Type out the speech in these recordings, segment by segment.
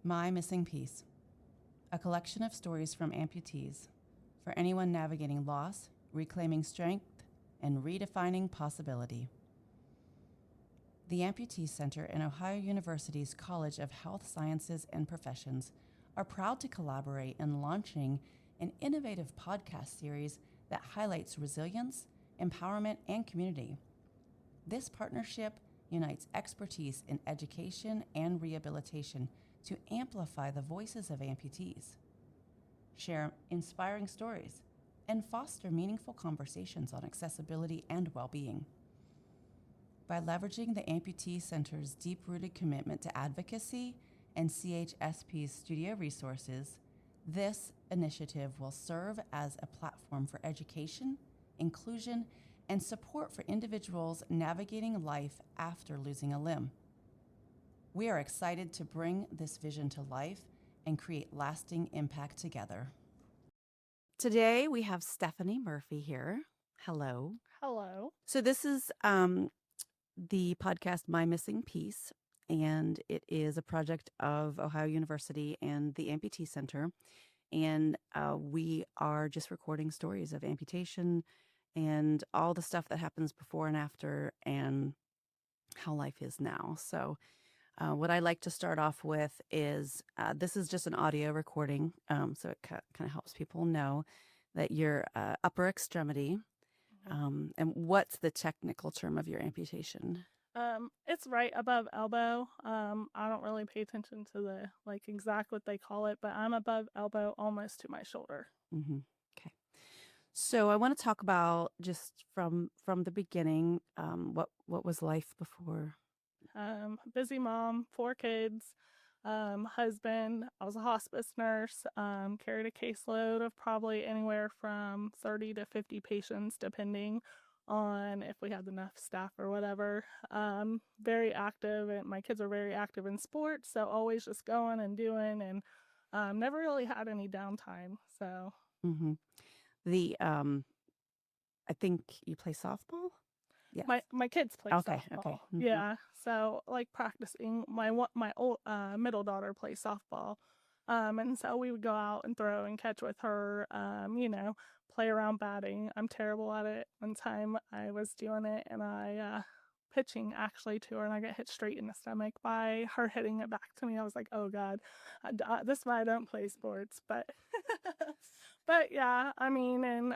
My Missing Piece, a collection of stories from amputees for anyone navigating loss, reclaiming strength, and redefining possibility. The Amputee Center and Ohio University's College of Health Sciences and Professions are proud to collaborate in launching an innovative podcast series that highlights resilience, empowerment, and community. This partnership unites expertise in education and rehabilitation to amplify the voices of amputees, share inspiring stories, and foster meaningful conversations on accessibility and well-being. By leveraging the Amputee Center's deep-rooted commitment to advocacy and CHSP's studio resources, this initiative will serve as a platform for education, inclusion, and support for individuals navigating life after losing a limb. We are excited to bring this vision to life and create lasting impact together. Today we have Stephanie Murphy here. Hello. Hello. So this is the podcast My Missing Piece, and it is a project of Ohio University and the Amputee Center. And we are just recording stories of amputation and all the stuff that happens before and after and how life is now. So what I like to start off with is this is just an audio recording, so it kind of helps people know that your upper extremity. And what's the technical term of your amputation? It's right above elbow. I don't really pay attention to the exact what they call it, but I'm above elbow almost to my shoulder. Mm-hmm. Okay. So I want to talk about just from the beginning. What was life before? Busy mom, 4 kids, husband. I was a hospice nurse. Carried a caseload of probably anywhere from 30 to 50 patients, depending on if we had enough staff or whatever. Very active, and my kids are very active in sports, so always just going and doing, and never really had any downtime. So Mm-hmm. I think you play softball. yes. My kids play softball. Okay. Mm-hmm. Yeah, so practicing. My old middle daughter plays softball. And so we would go out and throw and catch with her, play around batting. I'm terrible at it. One time I was doing it and I pitching actually to her, and I got hit straight in the stomach by her hitting it back to me. I was like, oh God, this is why I don't play sports. But, but yeah, I mean, and,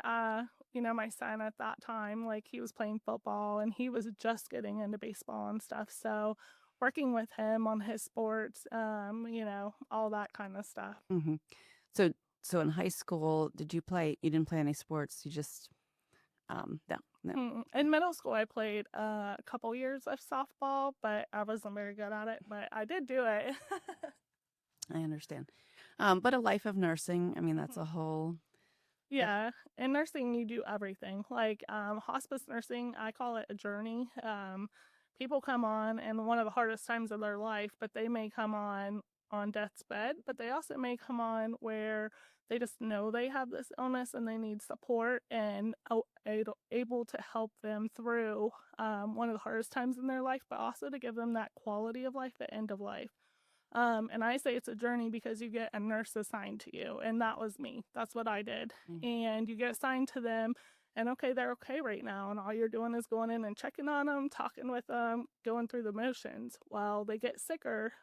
my son at that time, he was playing football and he was just getting into baseball and stuff. So, working with him on his sports, all that kind of stuff. Mm-hmm. So in high school, did you play? You didn't play any sports. You just no. In middle school, I played a couple years of softball, but I wasn't very good at it. But I did do it. I understand. But a life of nursing, I mean, that's a whole. Yeah, in nursing, you do everything. Hospice nursing, I call it a journey. People come on, and one of the hardest times of their life, but they may come on death's bed, but they also may come on where they just know they have this illness and they need support and able to help them through one of the hardest times in their life, but also to give them that quality of life at end of life. And I say it's a journey because you get a nurse assigned to you, and that was me. That's what I did. Mm-hmm. And you get assigned to them, and okay, they're okay right now, and all you're doing is going in and checking on them, talking with them, going through the motions. While they get sicker,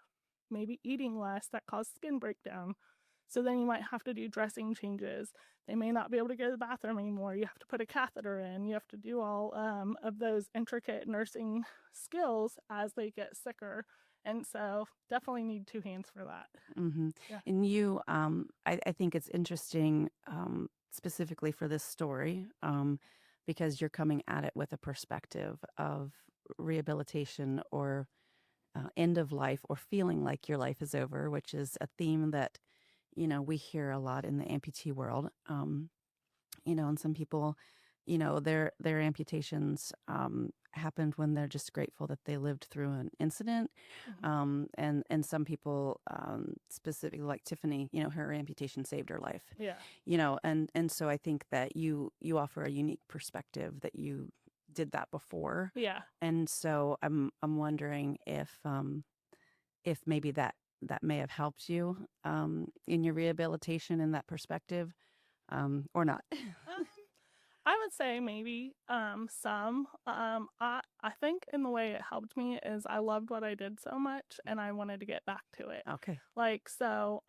maybe eating less, that causes skin breakdown. So then you might have to do dressing changes. They may not be able to go to the bathroom anymore. You have to put a catheter in. You have to do all of those intricate nursing skills as they get sicker. And so definitely need 2 hands for that. Mm-hmm. Yeah. And you, I think it's interesting specifically for this story because you're coming at it with a perspective of rehabilitation or end of life or feeling like your life is over, which is a theme that, we hear a lot in the amputee world. And some people, their amputations happened when they're just grateful that they lived through an incident. Mm-hmm. And some people, specifically like Tiffany, her amputation saved her life. Yeah. And so I think that you offer a unique perspective that you did that before. Yeah. And so I'm wondering if maybe that that may have helped you in your rehabilitation in that perspective, or not? Um, I would say maybe some. I think in the way it helped me is I loved what I did so much and I wanted to get back to it. Okay. Like so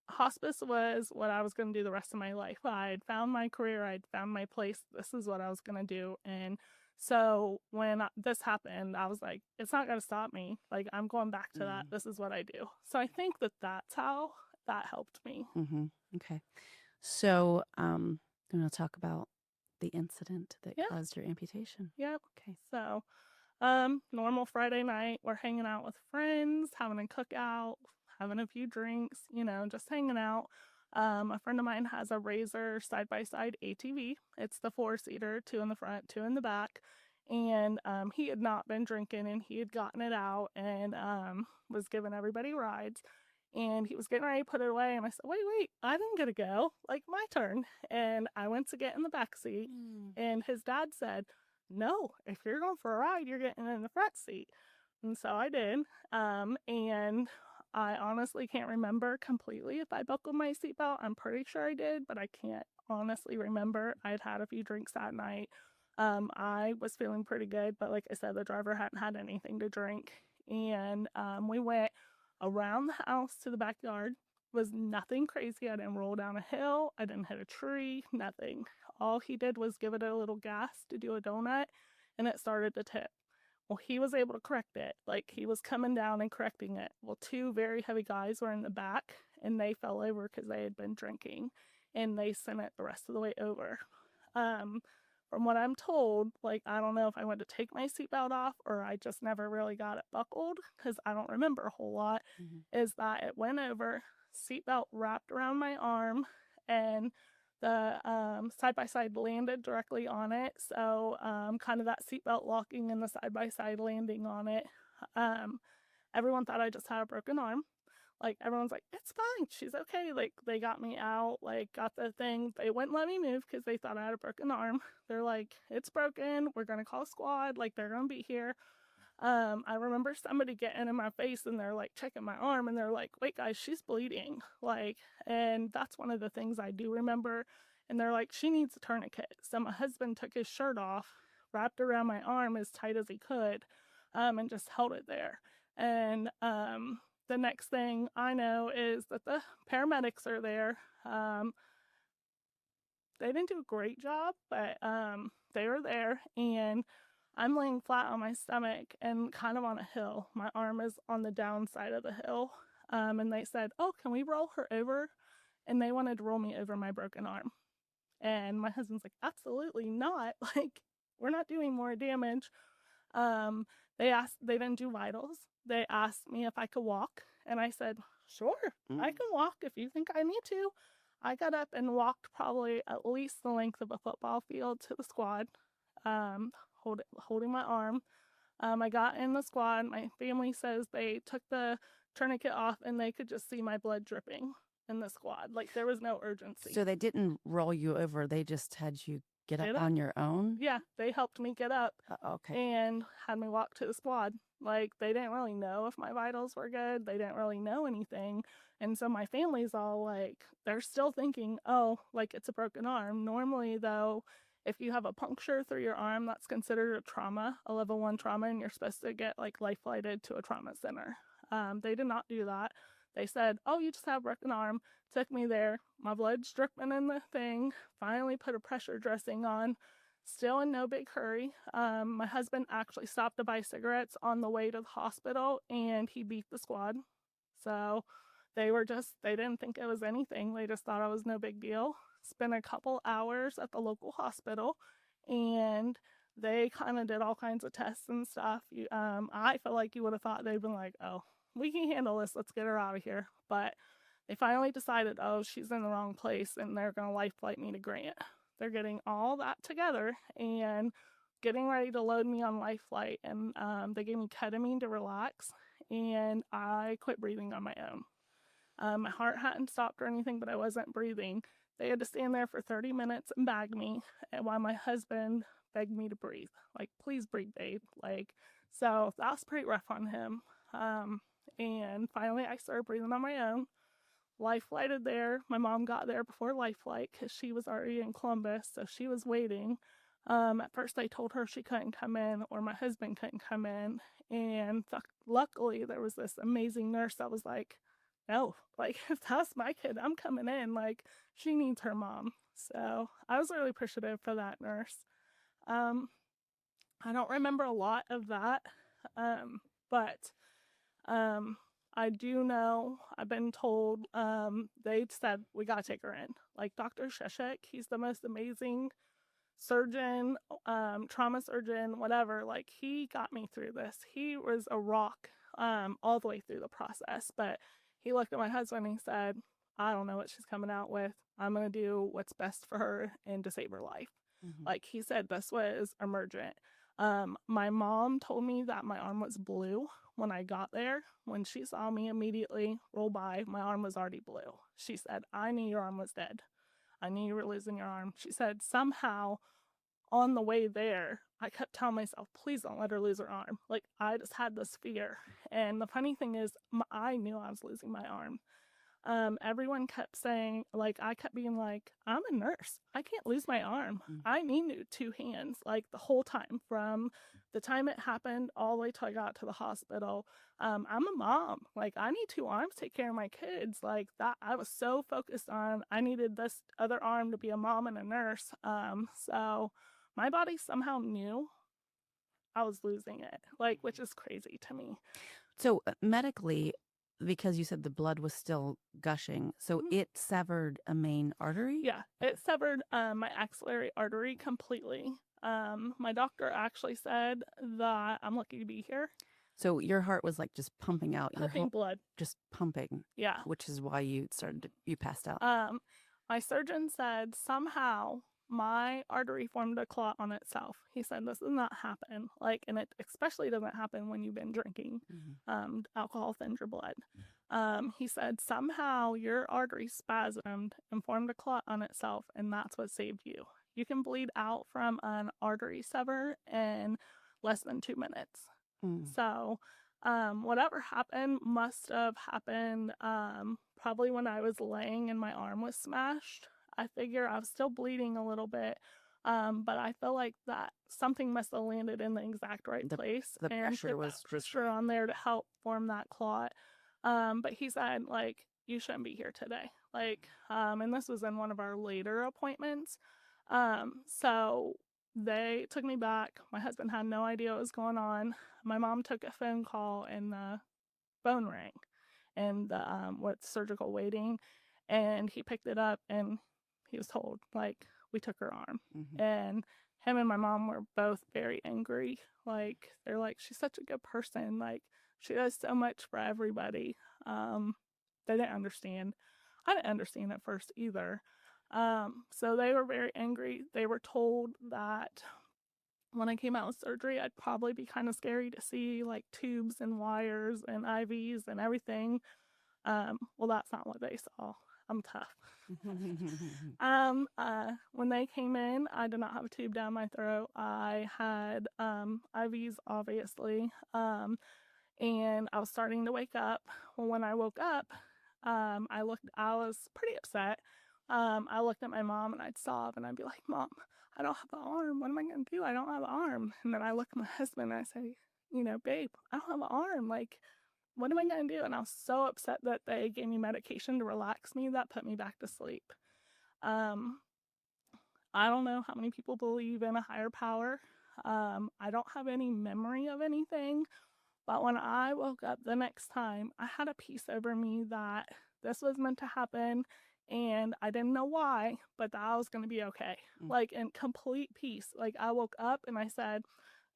hospice was what I was going to do the rest of my life. I'd found my career, I'd found my place. This is what I was going to do. And so when this happened, I was like, it's not going to stop me. Like I'm going back to that. This is what I do. So I think that that's how that helped me. Mm-hmm. Okay. So I'm going to talk about the incident that Yeah. caused your amputation. Yep. Okay. So normal Friday night, we're hanging out with friends, having a cookout, having a few drinks, just hanging out. A friend of mine has a Razor side by side ATV. It's the 4-seater, 2 in the front, 2 in the back. And he had not been drinking and he had gotten it out and was giving everybody rides. And he was getting ready to put it away. And I said, wait, I didn't get to go. Like, my turn. And I went to get in the back seat. And his dad said, no, if you're going for a ride, you're getting in the front seat. And so I did. And I honestly can't remember completely if I buckled my seatbelt. I'm pretty sure I did, but I can't honestly remember. I'd had a few drinks that night. I was feeling pretty good, but like I said, the driver hadn't had anything to drink. And we went around the house to the backyard. Was nothing crazy. I didn't roll down a hill. I didn't hit a tree. Nothing. All he did was give it a little gas to do a donut, and it started to tip. Well, he was able to correct it. Like, he was coming down and correcting it. Well, 2 very heavy guys were in the back, and they fell over because they had been drinking, and they sent it the rest of the way over. From what I'm told, like, I don't know if I went to take my seatbelt off or I just never really got it buckled because I don't remember a whole lot, is that it went over, seatbelt wrapped around my arm, and the side by side landed directly on it. So, kind of that seatbelt locking and the side by side landing on it. Um, Everyone thought I just had a broken arm. Like, everyone's like, it's fine. She's okay. Like, they got me out, like, got the thing. They wouldn't let me move because they thought I had a broken arm. They're like, it's broken. We're going to call squad. Like, they're going to be here. I remember somebody getting in my face and they're like checking my arm and they're like, wait, guys, she's bleeding. Like, and that's one of the things I do remember. And they're like, she needs a tourniquet. So my husband took his shirt off, wrapped around my arm as tight as he could, and just held it there. And the next thing I know is that the paramedics are there. They didn't do a great job, but they were there. And I'm laying flat on my stomach and kind of on a hill. My arm is on the downside of the hill. And they said, oh, can we roll her over? And they wanted to roll me over my broken arm. And my husband's like, absolutely not. Like, we're not doing more damage. They didn't do vitals. They asked me if I could walk. And I said, sure, I can walk if you think I need to. I got up and walked probably at least the length of a football field to the squad, holding my arm. I got in the squad. My family says they took the tourniquet off and they could just see my blood dripping in the squad. Like, there was no urgency. So they didn't roll you over. They just had you get up on your own? Yeah, they helped me get up. Okay. And had me walk to the squad. Like, they didn't really know if my vitals were good. They didn't really know anything. And so my family's all like, they're still thinking, oh, like, it's a broken arm. Normally, though, if you have a puncture through your arm, that's considered a trauma, a level 1 trauma, and you're supposed to get, like, life flighted to a trauma center. They did not do that. They said, oh, you just have a broken arm. Took me there. My blood's dripping in the thing. Finally put a pressure dressing on. Still in no big hurry. My husband actually stopped to buy cigarettes on the way to the hospital, and he beat the squad. So they didn't think it was anything. They just thought it was no big deal. Spent a couple hours at the local hospital, and they kind of did all kinds of tests and stuff. I feel like you would have thought they'd been like, oh, we can handle this. Let's get her out of here. But they finally decided, oh, she's in the wrong place, and they're going to life flight me to Grant. They're getting all that together and getting ready to load me on life flight. And they gave me ketamine to relax, and I quit breathing on my own. My heart hadn't stopped or anything, but I wasn't breathing. They had to stand there for 30 minutes and bag me, and while my husband begged me to breathe. Like, please breathe, babe. Like, so that was pretty rough on him. And finally, I started breathing on my own. Life flighted there. My mom got there before life flight because she was already in Columbus, so she was waiting. At first, I told her she couldn't come in or my husband couldn't come in. And luckily, there was this amazing nurse that was like, no, like, if that's my kid, I'm coming in. Like, she needs her mom. So I was really appreciative for that nurse. Um, I don't remember a lot of that, but um, I do know, I've been told, they said we got to take her in. Like Dr. Sheshik, he's the most amazing surgeon, trauma surgeon, whatever. Like, he got me through this. He was a rock all the way through the process. But he looked at my husband and he said, I don't know what she's coming out with. I'm going to do what's best for her and to save her life. Mm-hmm. Like, he said, this was emergent. My mom told me that my arm was blue when I got there. When she saw me immediately roll by, my arm was already blue. She said, I knew your arm was dead. I knew you were losing your arm. She said, somehow on the way there, I kept telling myself, please don't let her lose her arm. Like, I just had this fear. And the funny thing is, I knew I was losing my arm. Everyone kept saying, like, I kept being like, I'm a nurse. I can't lose my arm. I need two hands, like, the whole time, from the time it happened all the way till I got to the hospital. I'm a mom. Like, I need two arms to take care of my kids. Like, that, I was so focused on, I needed this other arm to be a mom and a nurse. So my body somehow knew I was losing it, like, which is crazy to me. So medically, because you said the blood was still gushing, so it severed a main artery? Yeah, it severed my axillary artery completely. My doctor actually said that I'm lucky to be here. So your heart was like just pumping out, Pumping blood. just pumping. Yeah. Which is why you passed out. My surgeon said somehow my artery formed a clot on itself. He said this does not happen. Like, and it especially doesn't happen when you've been drinking. Alcohol thins your blood. He said somehow your artery spasmed and formed a clot on itself, and that's what saved you. You can bleed out from an artery sever in less than 2 minutes. So whatever happened must have happened probably when I was laying and my arm was smashed. I figure I was still bleeding a little bit, but I feel like that something must have landed in the exact right place. The pressure was pressure on there to help form that clot. But he said, like, you shouldn't be here today. Like, and this was in one of our later appointments. So they took me back. My husband had no idea what was going on. My mom took a phone call and the phone rang and the what surgical waiting, and he picked it up and he was told, like, we took her arm. And him and my mom were both very angry. Like, they're like, she's such a good person. Like, she does so much for everybody. They didn't understand. I didn't understand at first either. So they were very angry. They were told that when I came out of surgery, I'd probably be kind of scary to see, like, tubes and wires and IVs and everything. Well, that's not what they saw. I'm tough. When they came in, I did not have a tube down my throat. I had IVs, obviously, and I was starting to wake up. Well, when I woke up, I was pretty upset. I looked at my mom and I'd sob and I'd be like, Mom, I don't have an arm. What am I going to do? I don't have an arm. And then I look at my husband and I say, babe, I don't have an arm. Like, what am I going to do? And I was so upset that they gave me medication to relax me that put me back to sleep. I don't know how many people believe in a higher power. I don't have any memory of anything. But when I woke up the next time, I had a peace over me that this was meant to happen. And I didn't know why, but that I was going to be okay. Like, in complete peace. Like, I woke up and I said,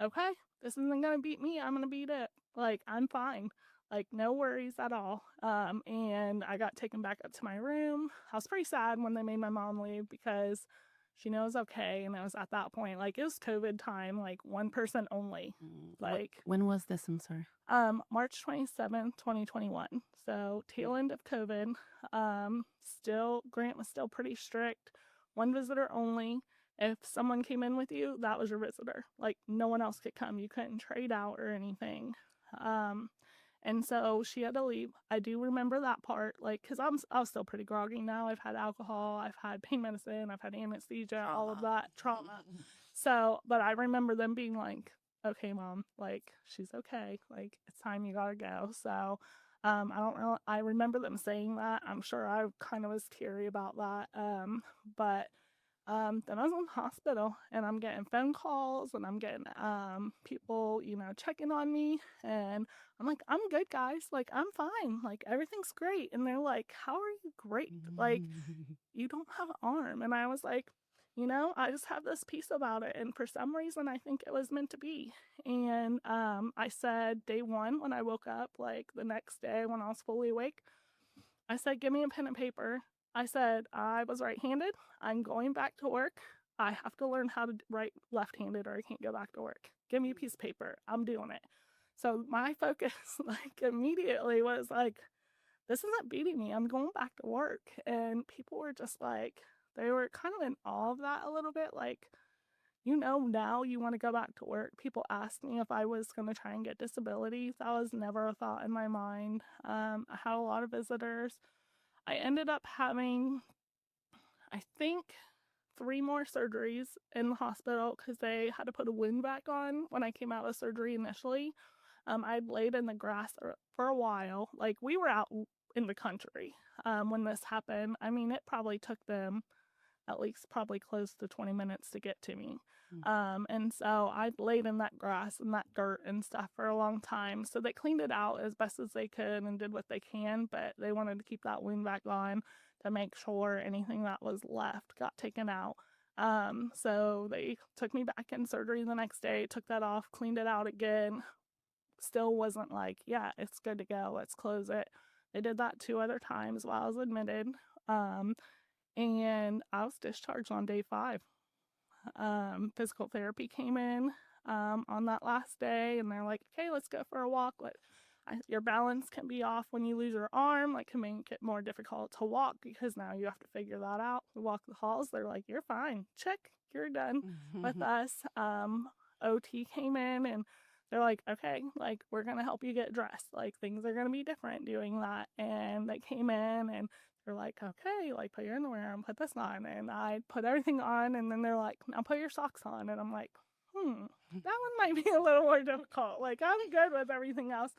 okay, this isn't going to beat me. I'm going to beat it. Like, I'm fine. Like, no worries at all. And I got taken back up to my room. I was pretty sad when they made my mom leave because she knows okay. And I was at that point, like, it was COVID time, like, one person only. Like, when was this? I'm sorry. March 27th, 2021. So tail end of COVID. Grant was still pretty strict. One visitor only. If someone came in with you, that was your visitor. Like, no one else could come. You couldn't trade out or anything. And so she had to leave. I do remember that part, like, because I was still pretty groggy now. I've had alcohol, I've had pain medicine, I've had anesthesia, all of that trauma. So, but I remember them being like, okay, mom, like, she's okay. Like, it's time you gotta go. So, I remember them saying that. I'm sure I kind of was teary about that. But then I was in the hospital and I'm getting phone calls and I'm getting people, checking on me. And I'm like, I'm good, guys. Like, I'm fine. Like, everything's great. And they're like, how are you great? Like, you don't have an arm. And I was like, I just have this piece about it. And for some reason, I think it was meant to be. And I said, day one, when I woke up, like the next day when I was fully awake, I said, give me a pen and paper. I said, I was right handed. I'm going back to work. I have to learn how to write left handed or I can't go back to work. Give me a piece of paper. I'm doing it. So my focus, like, immediately was like, this isn't beating me. I'm going back to work. And people were just like, they were kind of in awe of that a little bit. Like, now you want to go back to work. People asked me if I was going to try and get disability. That was never a thought in my mind. I had a lot of visitors. I ended up having, I think, 3 more surgeries in the hospital because they had to put a wound back on when I came out of surgery initially. I'd laid in the grass for a while. Like, we were out in the country when this happened. I mean, it probably took them at least probably close to 20 minutes to get to me. And so I laid in that grass and that dirt and stuff for a long time. So they cleaned it out as best as they could and did what they can, but they wanted to keep that wound back on to make sure anything that was left got taken out. So they took me back in surgery the next day, took that off, cleaned it out again. Still wasn't like, yeah, it's good to go, let's close it. They did that 2 other times while I was admitted. And I was discharged on day 5. Physical therapy came in on that last day, and they're like, okay, let's go for a walk. Your balance can be off when you lose your arm, like, can make it more difficult to walk because now you have to figure that out. We walk the halls, they're like, you're fine, check, you're done with us. OT came in and they're like, okay, like, we're gonna help you get dressed, like, things are gonna be different doing that. And they came in and they're like, okay, like, put your underwear on, put this on. And I put everything on, and then they're like, now put your socks on. And I'm like, that one might be a little more difficult. Like, I'm good with everything else.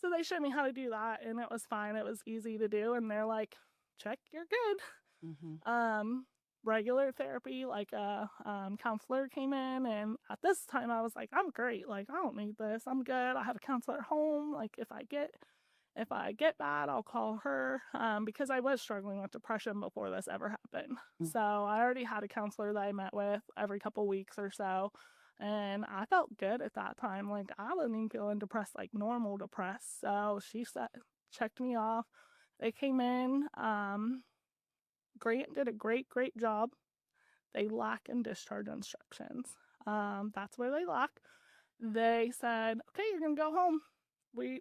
So they showed me how to do that, and it was fine. It was easy to do. And they're like, check, you're good. Regular therapy, like a counselor came in, and at this time I was like, I'm great. Like, I don't need this. I'm good. I have a counselor at home. Like, if I get bad, I'll call her, because I was struggling with depression before this ever happened. So I already had a counselor that I met with every couple weeks or so, and I felt good at that time. Like, I wasn't even feeling depressed, like normal depressed. So she checked me off. They came in. Grant did a great job. They lack in discharge instructions. That's where they lack. They said, okay, you're going to go home.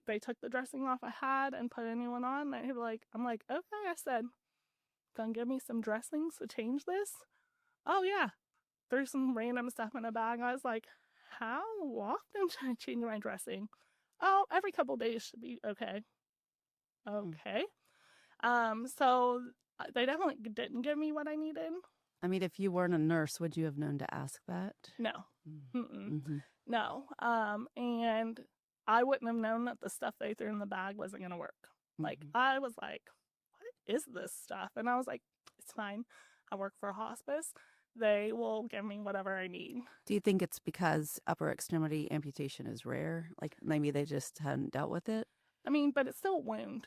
They took the dressing off I had and put a new one on. I'm like, okay. I said, gonna give me some dressings to change this? Oh yeah. Threw some random stuff in a bag. I was like, how often should I change my dressing? Oh, every couple days should be okay. Okay. So they definitely didn't give me what I needed. I mean, if you weren't a nurse, would you have known to ask that? No. No. And I wouldn't have known that the stuff they threw in the bag wasn't going to work. Like, I was like, what is this stuff? And I was like, it's fine. I work for a hospice. They will give me whatever I need. Do you think it's because upper extremity amputation is rare? Like, maybe they just hadn't dealt with it? I mean, but it's still a wound.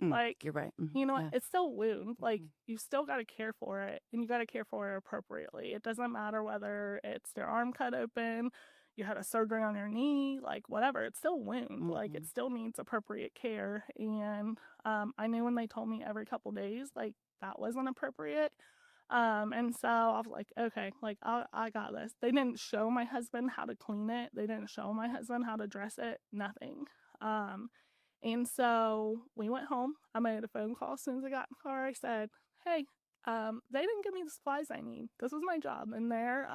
Like, you're right. It's still a wound. Like, you still got to care for it, and you got to care for it appropriately. It doesn't matter whether it's their arm cut open, you had a surgery on your knee, like, whatever. It's still a wound. Like, it still needs appropriate care. And I knew when they told me every couple days, like, that wasn't appropriate. And so I was like, okay, like, I got this. They didn't show my husband how to clean it. They didn't show my husband how to dress it. Nothing. And so we went home. I made a phone call as soon as I got in the car. I said, hey, they didn't give me the supplies I need. This was my job. And they're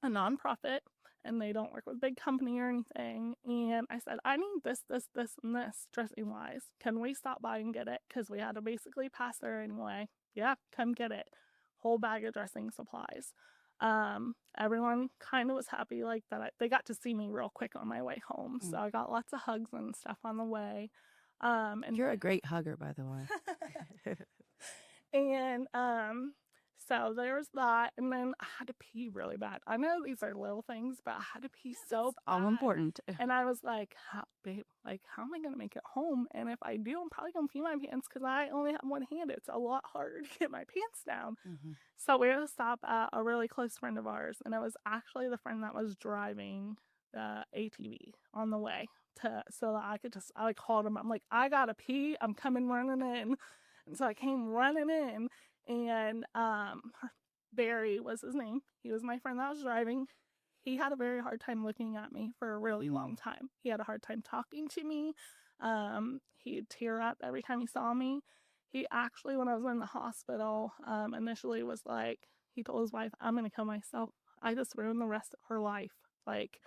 a nonprofit. and they don't work with a big company or anything. And I said, I need this, this, this, and this dressing wise. Can we stop by and get it? Because we had to basically pass there anyway. Yeah, come get it. Whole bag of dressing supplies. Everyone kind of was happy like that. They got to see me real quick on my way home. So I got lots of hugs and stuff on the way. And You're a great hugger, by the way. and so there was that, and then I had to pee really bad. I know these are little things, but I had to pee so bad. All important. And I was like, babe, like, how am I going to make it home? And if I do, I'm probably going to pee my pants because I only have one hand. It's a lot harder to get my pants down. Mm-hmm. So we had to stop at a really close friend of ours, and it was actually the friend that was driving the ATV on the way so that I could I called him. I'm like, I got to pee. I'm coming running in. And so I came running in, and Barry was his name. He was my friend that was driving. He had a very hard time looking at me for a really long time. He had a hard time talking to me. He'd tear up every time he saw me. He actually, when I was in the hospital, initially was like, he told his wife, I'm going to kill myself. I just ruined the rest of her life. Like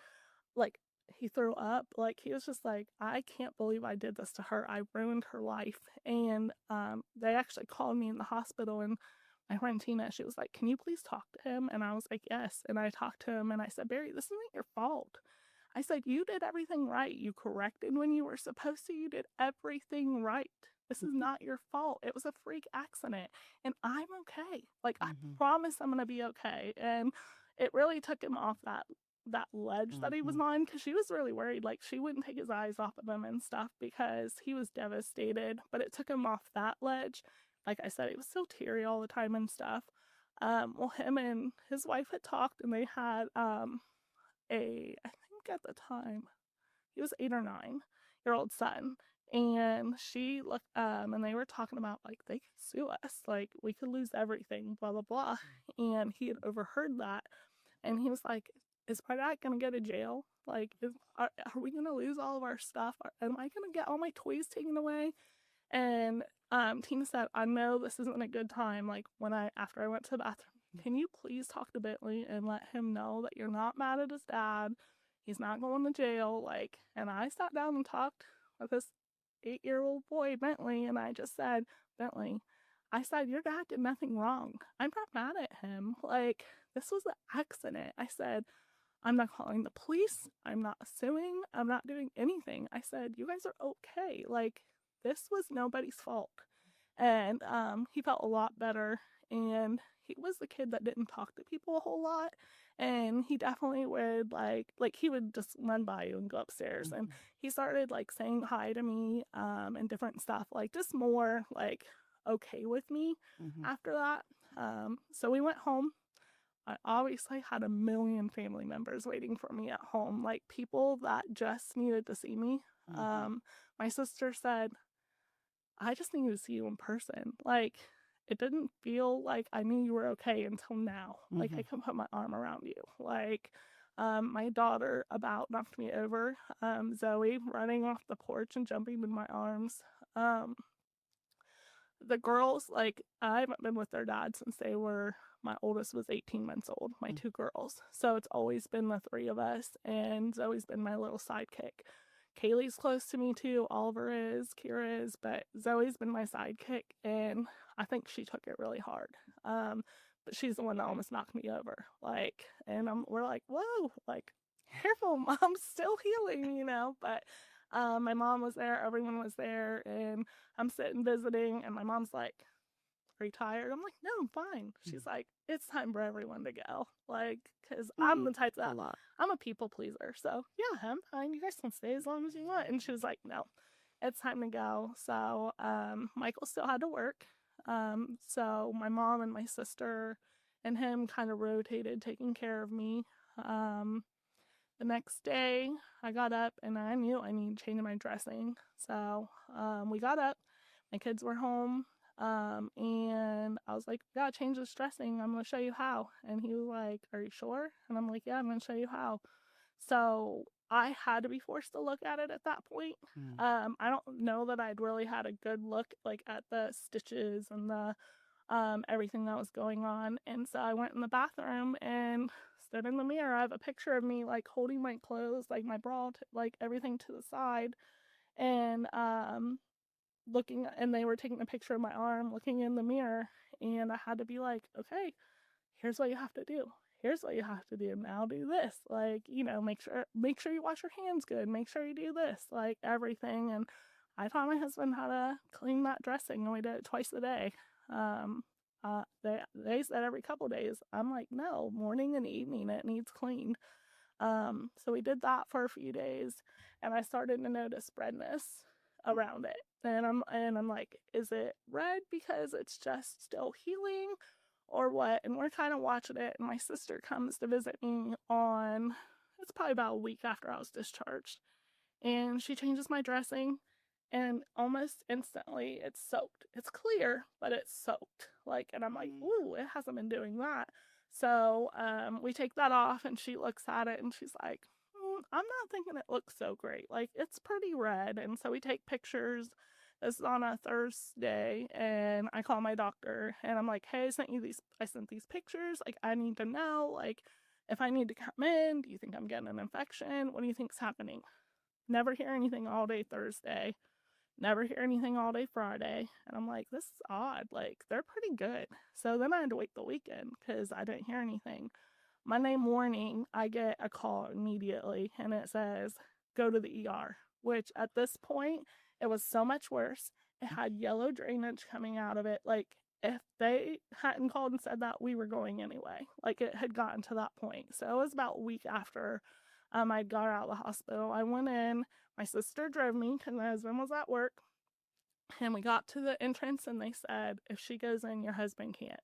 he threw up. Like, he was just like, I can't believe I did this to her. I ruined her life. And they actually called me in the hospital, and my friend Tina, she was like, can you please talk to him? And I was like, yes. And I talked to him, and I said, Barry, this isn't your fault. I said, you did everything right. You corrected when you were supposed to. You did everything right. This is not your fault. It was a freak accident, and I'm okay. Like, I promise I'm going to be okay. And it really took him off that ledge that he was on, because she was really worried. Like, she wouldn't take his eyes off of him and stuff because he was devastated, but it took him off that ledge. Like I said, he was so teary all the time and stuff. Well, him and his wife had talked, and they had I think at the time he was 8 or 9-year old son, and she looked and they were talking about, like, they could sue us, like, we could lose everything, blah blah blah. And he had overheard that, and he was like, is my dad gonna go to jail? Like, are we gonna lose all of our stuff? Am I gonna get all my toys taken away? And Tina said, I know this isn't a good time. Like, after I went to the bathroom, can you please talk to Bentley and let him know that you're not mad at his dad? He's not going to jail. Like, and I sat down and talked with this 8-year-old boy, Bentley, and I just said, Bentley, I said, your dad did nothing wrong. I'm not mad at him. Like, this was an accident. I said, I'm not calling the police. I'm not suing. I'm not doing anything. I said, you guys are okay. Like, this was nobody's fault. And he felt a lot better. And he was the kid that didn't talk to people a whole lot. And he definitely would, like he would just run by you and go upstairs. And he started, like, saying hi to me and different stuff, like, just more, like, okay with me after that. So we went home. I obviously had a million family members waiting for me at home, like, people that just needed to see me. My sister said, I just need to see you in person. Like, it didn't feel like I knew you were okay until now. Like, I can put my arm around you. Like, my daughter about knocked me over. Zoe running off the porch and jumping in my arms. The girls, like, I haven't been with their dad since my oldest was 18 months old, my 2 girls. So it's always been the 3 of us, and Zoe's been my little sidekick. Kaylee's close to me too, Oliver is, Kira is, but Zoe's been my sidekick, and I think she took it really hard. But she's the one that almost knocked me over. Like, and we're like, whoa, like, careful, mom's still healing, but my mom was there, everyone was there, and I'm sitting visiting, and my mom's like, are you tired? I'm like, no, I'm fine. She's like, it's time for everyone to go. Like, because I'm the type that I'm a people pleaser. So, yeah, I'm fine. You guys can stay as long as you want. And she was like, no, it's time to go. So, Michael still had to work. So my mom and my sister and him kind of rotated taking care of me. The next day, I got up and I knew I needed to change my dressing. So we got up, my kids were home, and I was like, we gotta change this dressing. I'm gonna show you how. And he was like, are you sure? And I'm like, yeah, I'm gonna show you how. So I had to be forced to look at it at that point. I don't know that I'd really had a good look, like, at the stitches and the everything that was going on. And so I went in the bathroom and stood in the mirror. I have a picture of me like holding my clothes, like my bra, like everything to the side, and looking, and they were taking a picture of my arm, looking in the mirror, and I had to be like, okay, here's what you have to do. Here's what you have to do. Now do this. Like, make sure you wash your hands good. Make sure you do this. Like everything. And I taught my husband how to clean that dressing, and we did it twice a day. They said every couple days. I'm like, no, morning and evening it needs cleaned. So we did that for a few days, and I started to notice redness around it. And I'm like, is it red because it's just still healing, or what? And we're kind of watching it. And my sister comes to visit me on, it's probably about a week after I was discharged, and she changes my dressing, and almost instantly it's soaked. It's clear, but it's soaked. Like, and I'm like, ooh, it hasn't been doing that. So we take that off, and she looks at it, and she's like, I'm not thinking it looks so great. Like, it's pretty red. And so we take pictures. This is on a Thursday, and I call my doctor, and I'm like, hey, I sent these pictures. Like, I need to know, like, if I need to come in, do you think I'm getting an infection? What do you think's happening? Never hear anything all day Thursday. Never hear anything all day Friday. And I'm like, this is odd. Like, they're pretty good. So then I had to wait the weekend because I didn't hear anything. Monday morning, I get a call immediately, and it says, go to the ER, which at this point, it was so much worse. It had yellow drainage coming out of it. Like, if they hadn't called and said that, we were going anyway. Like, it had gotten to that point. So it was about a week after I got out of the hospital. I went in. My sister drove me because my husband was at work. And we got to the entrance, and they said, if she goes in, your husband can't.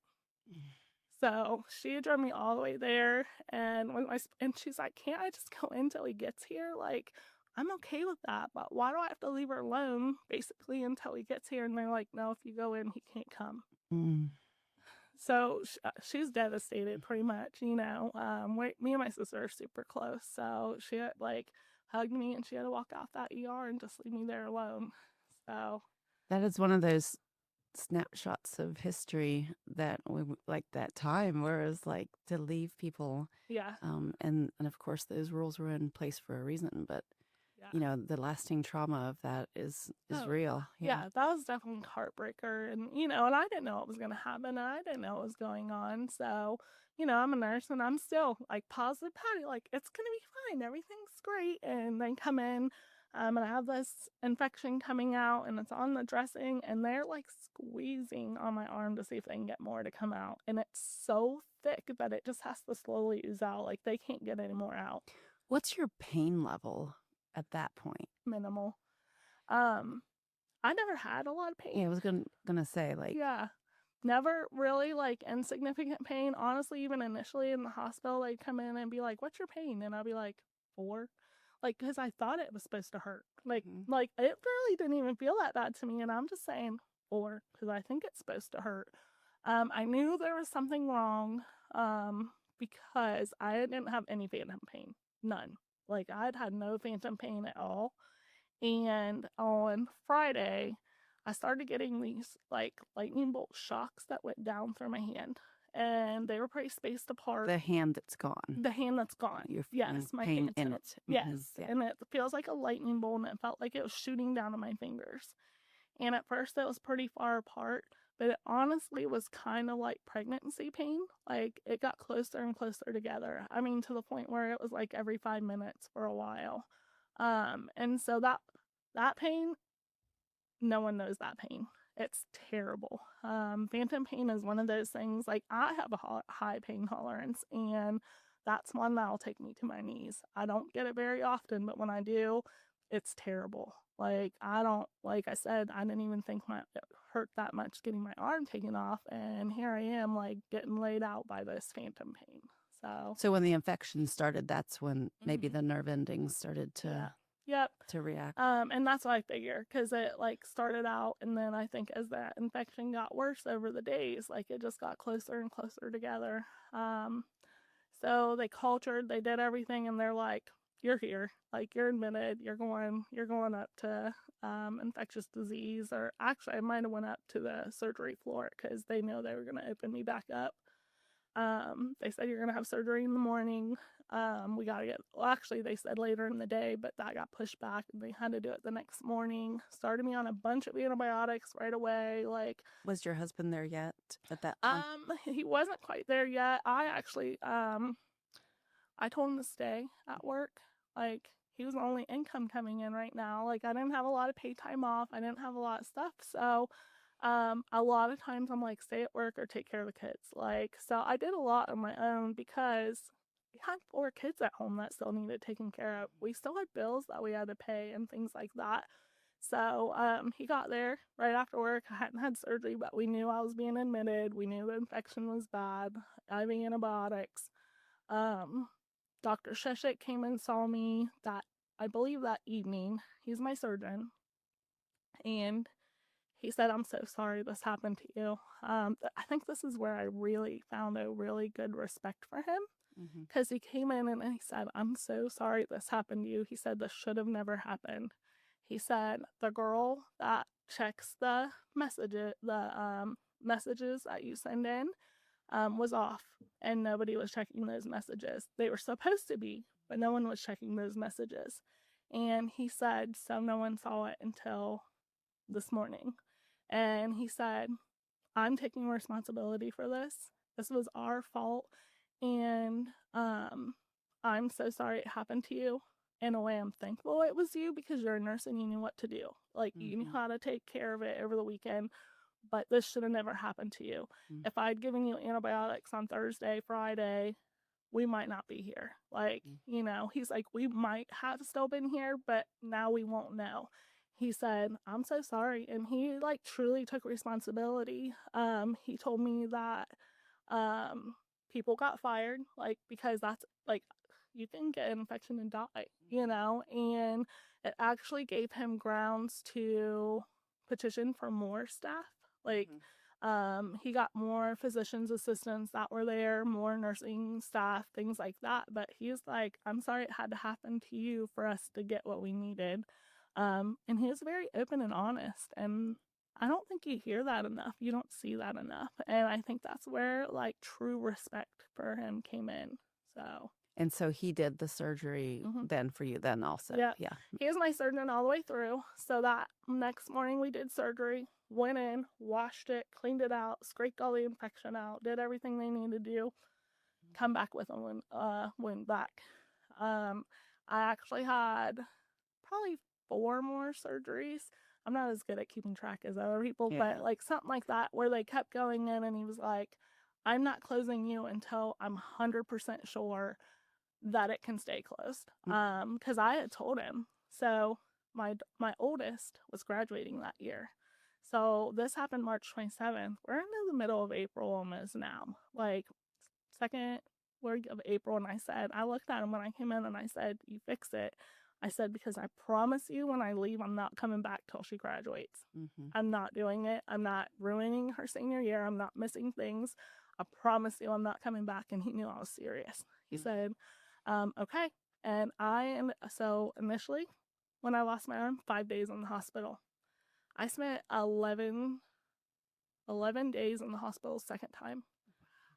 So she drove me all the way there, and she's like, can't I just go in till he gets here? Like, I'm okay with that, but why do I have to leave her alone basically until he gets here? And they're like, no, if you go in, he can't come. So she's devastated pretty much, me and my sister are super close. So she had, like, hugged me, and she had to walk out that ER and just leave me there alone. So that is one of those snapshots of history that we like, that time where it was like to leave people. yeah. And of course those rules were in place for a reason, but Yeah. the lasting trauma of that is real. Yeah, that was definitely a heartbreaker. And I didn't know what was going to happen, and I didn't know what was going on. So, I'm a nurse, and I'm still like positive Patty, like, it's going to be fine. Everything's great. And they come in, and I have this infection coming out, and it's on the dressing, and they're like squeezing on my arm to see if they can get more to come out. And it's so thick that it just has to slowly ooze out. Like, they can't get any more out. What's your pain level at that point? Minimal. I never had a lot of pain. Yeah, I was gonna say, like, yeah, never really like insignificant pain. Honestly, even initially in the hospital, they'd come in and be like, "What's your pain?" And I'd be like, 4, like, because I thought it was supposed to hurt. Like it really didn't even feel that bad to me, and I'm just saying 4 because I think it's supposed to hurt. I knew there was something wrong because I didn't have any phantom pain, none. Like, I'd had no phantom pain at all. And on Friday, I started getting these like lightning bolt shocks that went down through my hand, and they were pretty spaced apart. the hand that's gone. The hand that's gone. You're Yes, my pain in phantom. it. Yes, Yeah. and it feels like a lightning bolt, and it felt like it was shooting down on my fingers. And at first, it was pretty far apart, but it honestly was kind of like pregnancy pain. Like, it got closer and closer together. I mean, to the point where it was like every 5 minutes for a while. And so that pain, no one knows that pain. It's terrible. Phantom pain is one of those things, like, I have a high pain tolerance, and that's one that'll take me to my knees. I don't get it very often, but when I do, it's terrible. Like, like I said, I didn't even think it hurt that much getting my arm taken off, and here I am, like, getting laid out by this phantom pain. So when the infection started, that's when maybe the nerve endings started to react. And that's what I figure, because it like started out, and then I think as that infection got worse over the days, like, it just got closer and closer together. So they cultured, they did everything, and they're like, you're here, like, you're admitted, you're going up to infectious disease, or actually I might have went up to the surgery floor because they know they were going to open me back up. They said you're gonna have surgery in the morning. We gotta get, well, actually, they said later in the day, but that got pushed back and they had to do it the next morning. Started me on a bunch of antibiotics right away. Like, Was your husband there yet at that point? he wasn't quite there yet. I actually, I told him to stay at work. Like, he was the only income coming in right now. Like, I didn't have a lot of paid time off. I didn't have a lot of stuff. So, a lot of times I'm like, stay at work or take care of the kids. Like, so I did a lot on my own because we had 4 kids at home that still needed taken care of. We still had bills that we had to pay and things like that. So, he got there right after work. I hadn't had surgery, but we knew I was being admitted. We knew the infection was bad, IV antibiotics. Um, Dr. Sheshik came and saw me that, I believe, that evening. He's my surgeon. And he said, I'm so sorry this happened to you. I think this is where I really found a really good respect for him, because he came in and he said, I'm so sorry this happened to you. He said, this should have never happened. He said, the girl that checks the messages, messages that you send in, was off, and nobody was checking those messages. They were supposed to be, but no one was checking those messages. And he said, so no one saw it until this morning. And he said, I'm taking responsibility for this. This was our fault. And I'm so sorry it happened to you. In a way, I'm thankful it was you, because you're a nurse and you knew what to do. Like, you knew how to take care of it over the weekend, but this should have never happened to you. If I'd given you antibiotics on Thursday, Friday, we might not be here. Like, you know, he's like, we might have still been here, but now we won't know. He said, I'm so sorry. And he like truly took responsibility. He told me that people got fired, like, because that's like, you can get an infection and die, you know, and it actually gave him grounds to petition for more staff. Like, he got more physician's assistants that were there, more nursing staff, things like that. But he's like, I'm sorry it had to happen to you for us to get what we needed. And he was very open and honest. And I don't think you hear that enough. You don't see that enough. And I think that's where like true respect for him came in. So. And so he did the surgery then for you then also. Yeah. He was my surgeon all the way through. So that next morning we did surgery, went in, washed it, cleaned it out, scraped all the infection out, did everything they needed to do, come back with them when went back. I actually had probably 4 more surgeries. I'm not as good at keeping track as other people, but like something like that, where they kept going in and he was like, I'm not closing you until I'm 100% sure that it can stay closed. Because I had told him. So my oldest was graduating that year. So this happened March 27th. We're into the middle of April almost now, like second week of April. And I looked at him when I came in and I said, you fix it. I said, because I promise you when I leave, I'm not coming back till she graduates. I'm not doing it. I'm not ruining her senior year. I'm not missing things. I promise you I'm not coming back. And he knew I was serious. He said, okay. And so initially when I lost my arm, 5 days in the hospital. I spent 11 days in the hospital second time.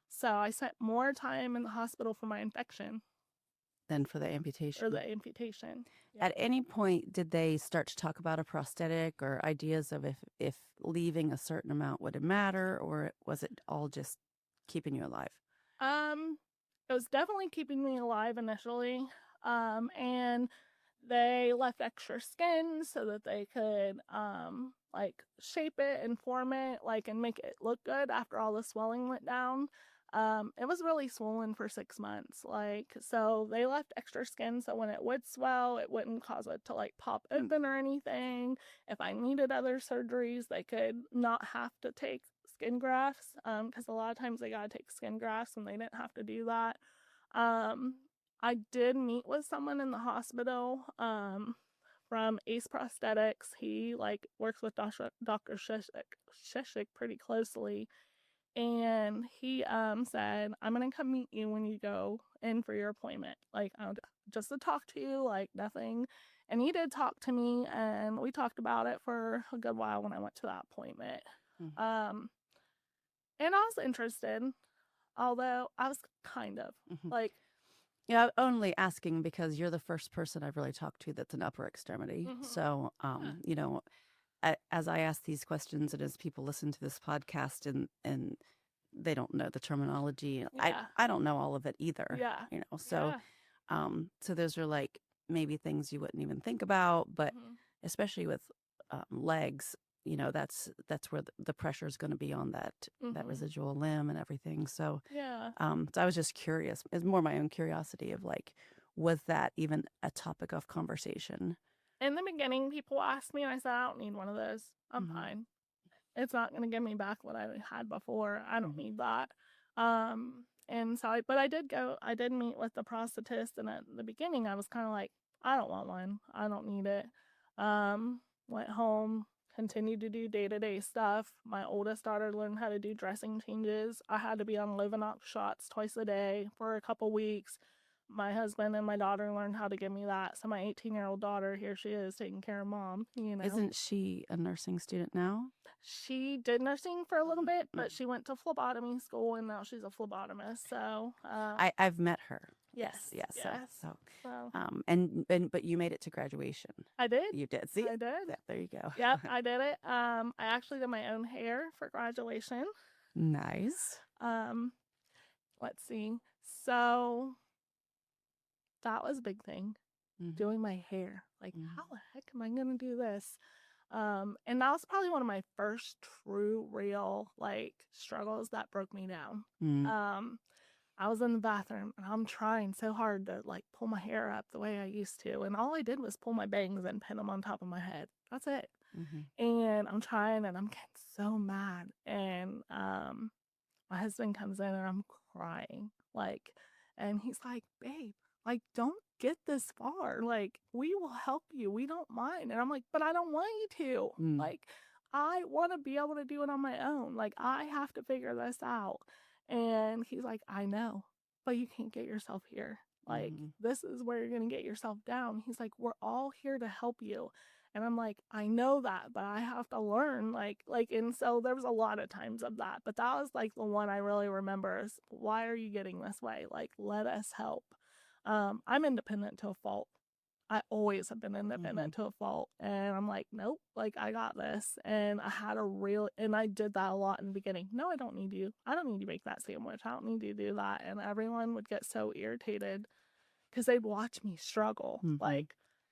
So I spent more time in the hospital for my infection than for the amputation. Or the amputation. Yeah. At any point, did they start to talk about a prosthetic or ideas of if leaving a certain amount would matter, or was it all just keeping you alive? It was definitely keeping me alive initially. And they left extra skin so that they could like shape it and form it, like, and make it look good after all the swelling went down. It was really swollen for 6 months, like, so they left extra skin so when it would swell, it wouldn't cause it to like pop open or anything. If I needed other surgeries, they could not have to take skin grafts, because a lot of times they gotta take skin grafts and they didn't have to do that. I did meet with someone in the hospital from Ace Prosthetics. He like works with Dr. Sheshik pretty closely. And he said, I'm going to come meet you when you go in for your appointment. Like, just to talk to you, like nothing. And he did talk to me, and we talked about it for a good while when I went to that appointment. And I was interested. although I was kind of Mhm. like, Yeah, I'm only asking because you're the first person I've really talked to that's an upper extremity. mhm, So, yeah, as I ask these questions and as people listen to this podcast and they don't know the terminology, yeah, I don't know all of it either, yeah, So, yeah, so those are like maybe things you wouldn't even think about, but mhm, especially with legs, that's where the pressure is going to be on that mhm, residual limb and everything. yeah. So I was just curious. It's more my own curiosity of like, was that even a topic of conversation? In the beginning, people asked me, and I said, I don't need one of those. I'm Hmm. fine. It's not going to give me back what I had before. I don't Hmm. need that. And so but I did meet with the prosthetist, and at the beginning, I was kind of like, I don't want one. I don't need it. Went home, continued to do day-to-day stuff. My oldest daughter learned how to do dressing changes. I had to be on Lovenox shots twice a day for a couple weeks. My husband and my daughter learned how to give me that. So my 18-year-old daughter, here she is taking care of mom. Isn't she a nursing student now? She did nursing for a little bit, Mm. but she went to phlebotomy school and now she's a phlebotomist. So, I've met her. yes, Yes. yes. So, So but you made it to graduation. I did. You did. See, I did. yeah, there you go. Yep, I did it. I actually did my own hair for graduation. Nice. Um, let's see. So that was a big thing, Hmm. doing my hair. Like, Hmm. how the heck am I gonna do this? And that was probably one of my first true, real like struggles that broke me down. Mm. Um, I was in the bathroom and I'm trying so hard to like pull my hair up the way I used to. And all I did was pull my bangs and pin them on top of my head. That's it. Hmm. And I'm trying and I'm getting so mad. And my husband comes in and I'm crying. And he's like, babe, like, don't get this far. Like, we will help you. We don't mind. And I'm like, but I don't want you to. Mm. Like, I want to be able to do it on my own. Like, I have to figure this out. And he's like, I know, but you can't get yourself here. Like, Hmm. this is where you're going to get yourself down. He's like, we're all here to help you. And I'm like, I know that, but I have to learn. And so there was a lot of times of that. But that was like the one I really remember is, why are you getting this way? Like, let us help. I'm independent to a fault. I always have been Hmm. independent to a fault. And I'm like, nope, like I got this. And I did that a lot in the beginning. No, I don't need you. I don't need you to make that sandwich. I don't need you to do that. And everyone would get so irritated because they'd watch me struggle. Hmm.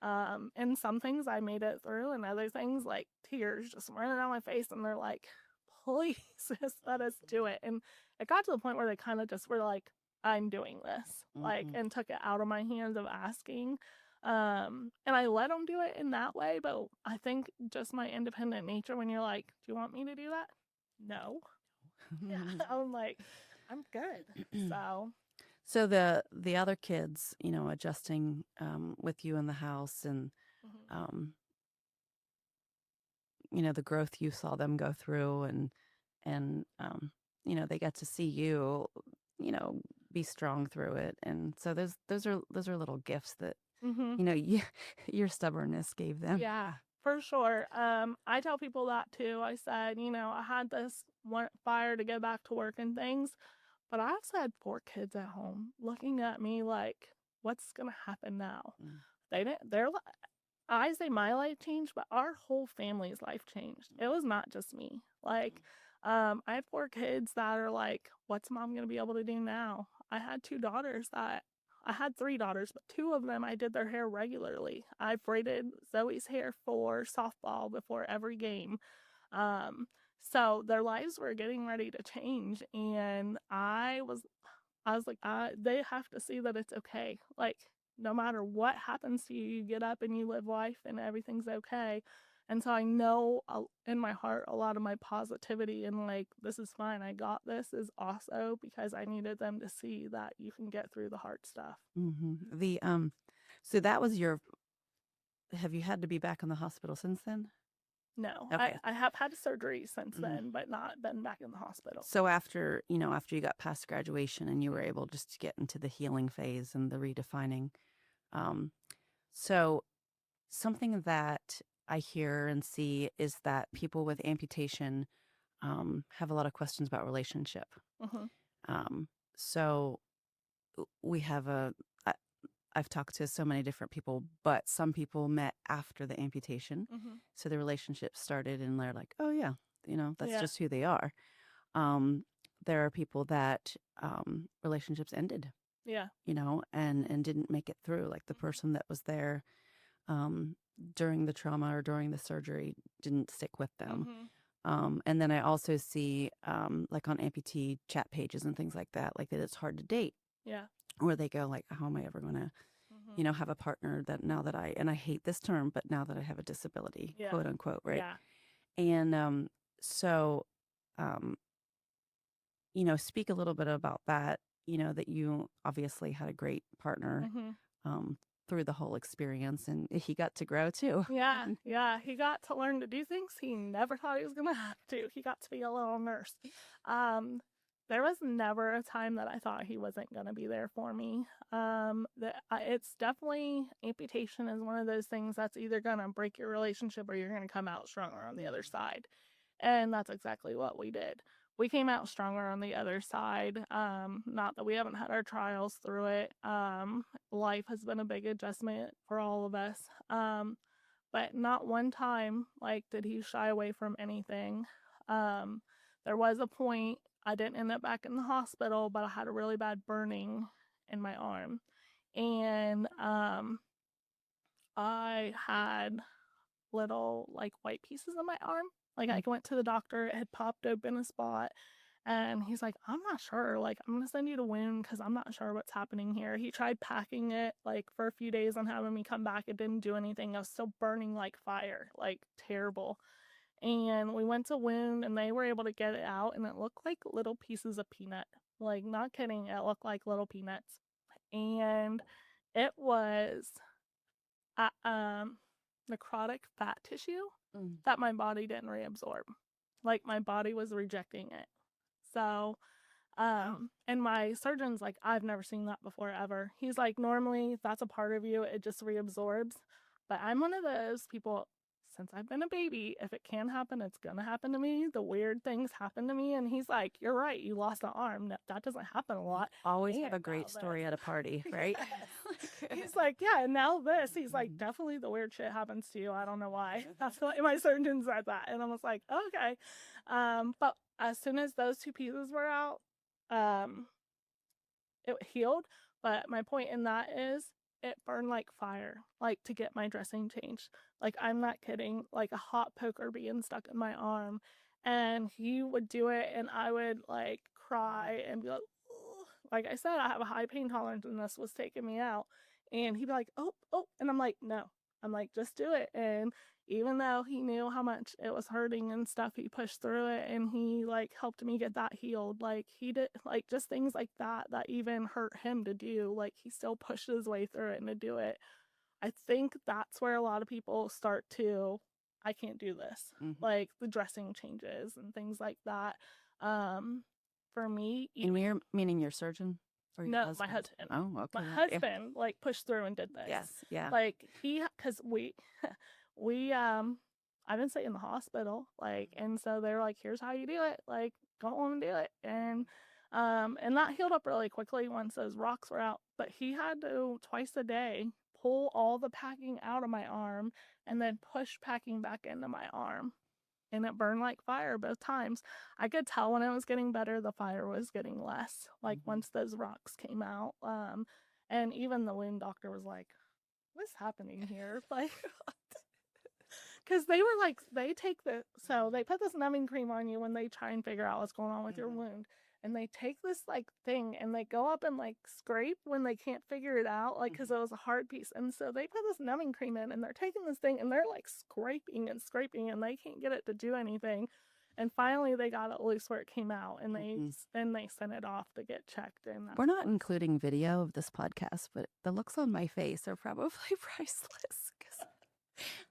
And some things I made it through, and other things like tears just running down my face, and they're like, please just let us do it. And it got to the point where they kind of just were like, I'm doing this, Hmm. and took it out of my hands of asking. And I let them do it in that way, but I think just my independent nature, when you're like, do you want me to do that? No. Yeah. I'm like, I'm good. So, So the other kids, adjusting with you in the house and mhm. um, the growth you saw them go through and they get to see you, you know, be strong through it. And so those are little gifts that, Mhm. you, your stubbornness gave them. Yeah, for sure. I tell people that too. I said, I had this one fire to go back to work and things, but I also had 4 kids at home looking at me like, what's gonna happen now? Mm. They didn't. I say my life changed, but our whole family's life changed. It was not just me. I have 4 kids that are like, what's mom gonna be able to do now? I had 3 daughters, but 2 of them I did their hair regularly. I braided Zoe's hair for softball before every game. Um, so their lives were getting ready to change, and I was like, they have to see that it's okay. Like, no matter what happens to you, you get up and you live life and everything's okay. And so I know in my heart a lot of my positivity and like, this is fine. I got this is also because I needed them to see that you can get through the hard stuff. Hmm. So that was have you had to be back in the hospital since then? No, Okay. I have had surgery since Mhm. then, but not been back in the hospital. So after you got past graduation and you were able just to get into the healing phase and the redefining, um, so something that I hear and see is that people with amputation have a lot of questions about relationship. Hmm. So we have I've talked to so many different people, but some people met after the amputation. Mm-hmm. So the relationship started and they're like, oh, yeah, that's Yeah. just who they are. Um, there are people that relationships ended, Yeah. and didn't make it through. Like the person that was there during the trauma or during the surgery didn't stick with them. And then I also see, like on amputee chat pages and things like that it's hard to date. Yeah. Where they go like, how am I ever going to, have a partner that now that and I hate this term, but now that I have a disability, Yeah. quote unquote, right? Yeah. And so, um, speak a little bit about that, that you obviously had a great partner um, through the whole experience, and he got to grow too. Yeah. Yeah. He got to learn to do things he never thought he was going to have to. He got to be a little nurse. There was never a time that I thought he wasn't going to be there for me. It's definitely, amputation is one of those things that's either going to break your relationship or you're going to come out stronger on the other side. And that's exactly what we did. We came out stronger on the other side. Not that we haven't had our trials through it. Life has been a big adjustment for all of us. But not one time did he shy away from anything. There was a point I didn't end up back in the hospital, but I had a really bad burning in my arm, and I had little white pieces in my arm. I went to the doctor, it had popped open a spot, and he's like, I'm not sure. I'm going to send you to wound because I'm not sure what's happening here. He tried packing it for a few days and having me come back. It didn't do anything. I was still burning like fire, terrible. And we went to wound and they were able to get it out, and it looked like little pieces of peanut. Not kidding. It looked like little peanuts. And it was necrotic fat tissue that my body didn't reabsorb. My body was rejecting it. So, and my surgeon's like, I've never seen that before ever. He's like, normally that's a part of you, it just reabsorbs. But I'm one of those people, since I've been a baby, if it can happen, it's gonna happen to me. The weird things happen to me. And he's like, you're right, you lost an arm. That doesn't happen a lot. Always have a great story at a party, right? He's like, yeah, and now this. He's like, definitely the weird shit happens to you. I don't know why. That's what my surgeon said that. And I was like, okay. But as soon as those two pieces were out, it healed. But my point in that is it burned like fire, to get my dressing changed. I'm not kidding, a hot poker being stuck in my arm. And he would do it and I would cry and be like, ugh. Like I said, I have a high pain tolerance and this was taking me out. And he'd be like, oh. And I'm like, no. I'm like, just do it. And even though he knew how much it was hurting and stuff, he pushed through it and he helped me get that healed. He did just things like that even hurt him to do. He still pushed his way through it and to do it. I think that's where a lot of people start to, I can't do this. The dressing changes and things like that. For me, and you're meaning your surgeon? Or your husband? My husband. Oh, okay. My husband pushed through and did this. Yes, yeah. Because we I've been sitting in the hospital, and so they're like, here's how you do it, go on and do it. And that healed up really quickly once those rocks were out. But he had to twice a day pull all the packing out of my arm and then push packing back into my arm. And it burned like fire both times. I could tell when it was getting better, the fire was getting less, once those rocks came out. And even the wound doctor was like, what's happening here? Because they were they put this numbing cream on you when they try and figure out what's going on with your wound. And they take this thing and they go up and scrape when they can't figure it out, because it was a hard piece. And so they put this numbing cream in and they're taking this thing and they're scraping and they can't get it to do anything. And finally they got it loose where it came out, and they sent it off to get checked. And we're not including video of this podcast, but the looks on my face are probably priceless because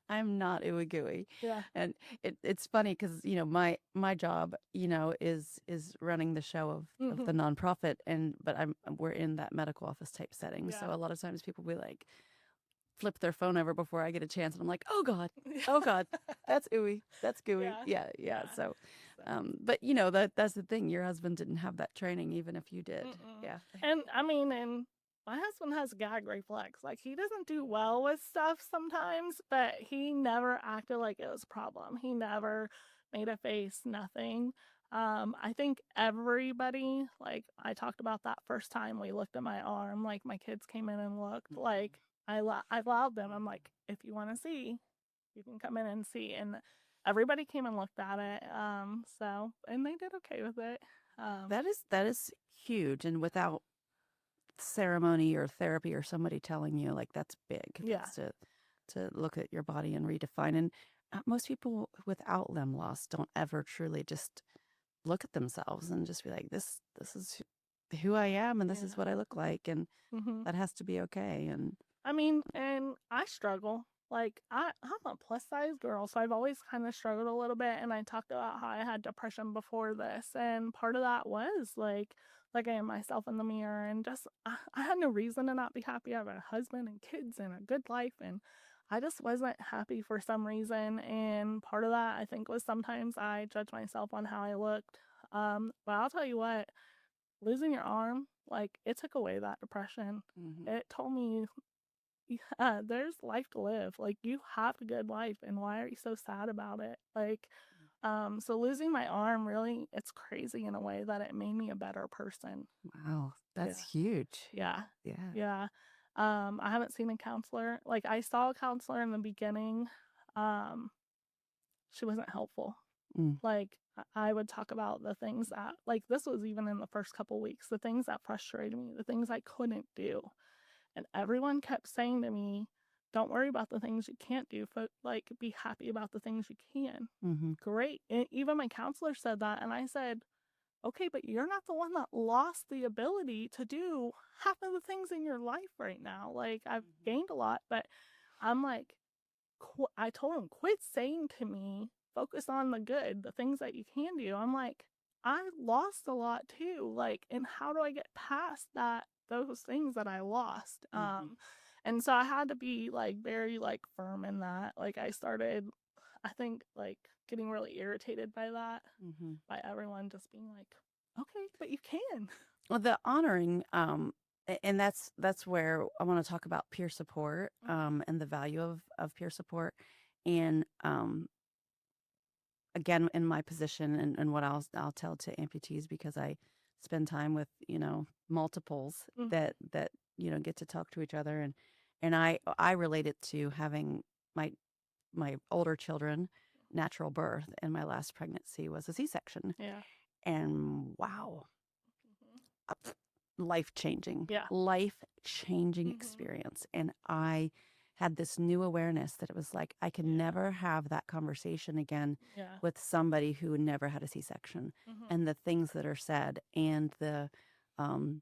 I'm not ooey gooey. Yeah. And it's funny because, my job, is running the show of the nonprofit, but we're in that medical office type setting. Yeah. So a lot of times people will be like, flip their phone over before I get a chance, and I'm like, oh God, oh God, that's ooey, that's gooey. Yeah. Yeah. So, So, but that's the thing. Your husband didn't have that training, even if you did. mm-mm. Yeah. And I mean, and my husband has gag reflex. Like, he doesn't do well with stuff sometimes, but he never acted like it was a problem. He never made a face, nothing. I think everybody, like, I talked about that first time we looked at my arm, like, my kids came in and looked, like, I allowed them. I'm like, if you want to see, you can come in and see. And everybody came and looked at it. So, and they did okay with it. That is huge, and without ceremony or therapy or somebody telling you, like, that's big. Yeah. That's to look at your body and redefine. And most people without limb loss don't ever truly just look at themselves and just be like, this is who I am, and this is Yeah. what I look like, and hmm that has to be okay. And I mean, and I struggle. Like, I'm a plus size girl, so I've always kind of struggled a little bit. And I talked about how I had depression before this, and part of that was like looking at myself in the mirror, and just I had no reason to not be happy. I have a husband and kids and a good life, and I just wasn't happy for some reason. And part of that, I think, was sometimes I judged myself on how I looked. But I'll tell you what, losing your arm, like, it took away that depression. Mhm. It told me, yeah, there's life to live. Like, you have a good life, and why are you so sad about it? Like, so losing my arm, really, it's crazy in a way that it made me a better person. Wow, Yeah. that's huge. Yeah. Yeah. Yeah. I haven't seen a counselor. Like, I saw a counselor in the beginning. Um, she wasn't helpful. Mm. Like, I would talk about the things that, like, this was even in the first couple weeks, the things that frustrated me, the things I couldn't do. And everyone kept saying to me, don't worry about the things you can't do, like, be happy about the things you can. Mm-hmm. Great. And even my counselor said that. And I said, okay, but you're not the one that lost the ability to do half of the things in your life right now. Like, I've gained a lot, but I'm like, I told him, quit saying to me, focus on the good, the things that you can do. I'm like, I lost a lot too. Like, and how do I get past that, those things that I lost? Mhm. And so I had to be like very like firm in that. Like, I started, I think, like, getting really irritated by that, Mm-hmm. by everyone just being like, okay, but you can. Well, the honoring, and that's where I want to talk about peer support, and the value of peer support. And again, in my position, and what I'll tell to amputees, because I spend time with multiples Mhm. that get to talk to each other. And I relate it to having my my older children natural birth, and my last pregnancy was a C-section. Yeah. And wow, Mhm. life-changing, Yeah. life-changing hmm experience. And I had this new awareness that it was like I can Yeah. never have that conversation again Yeah. with somebody who never had a C-section. hmm And the things that are said, and the um,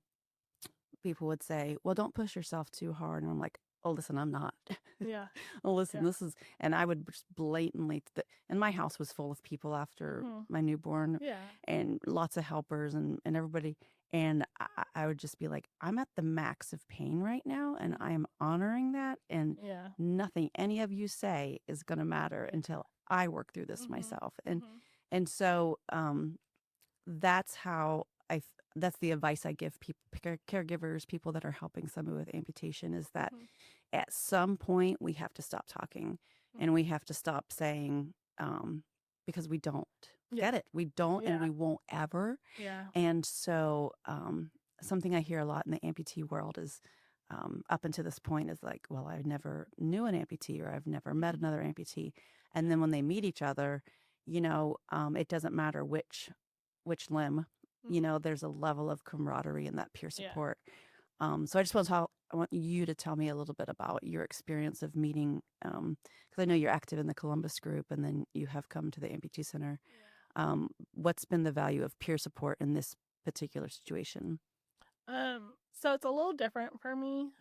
people would say, well, don't push yourself too hard. And I'm like, oh, listen, I'm not. Yeah. Oh, listen, Yeah. this is, and I would just blatantly, and my house was full of people after hmm my newborn, Yeah. and lots of helpers, and everybody. And I would just be like, I'm at the max of pain right now, and I am honoring that. And Yeah. nothing any of you say is going to matter until I work through this hmm myself. hmm And so that's how that's the advice I give people, caregivers, people that are helping somebody with amputation, is that hmm at some point we have to stop talking, and we have to stop saying, because we don't Yeah. get it. We don't, and Yeah. we won't ever. Yeah. And so something I hear a lot in the amputee world is, up until this point, is like, well, I never knew an amputee, or I've never met Mhm. another amputee. And then when they meet each other, it doesn't matter which limb, Mhm. there's a level of camaraderie and that peer Yeah. support. So I want you to tell me a little bit about your experience of meeting, because I know you're active in the Columbus group, and then you have come to the Amputee Center. What's been the value of peer support in this particular situation? So it's a little different for me,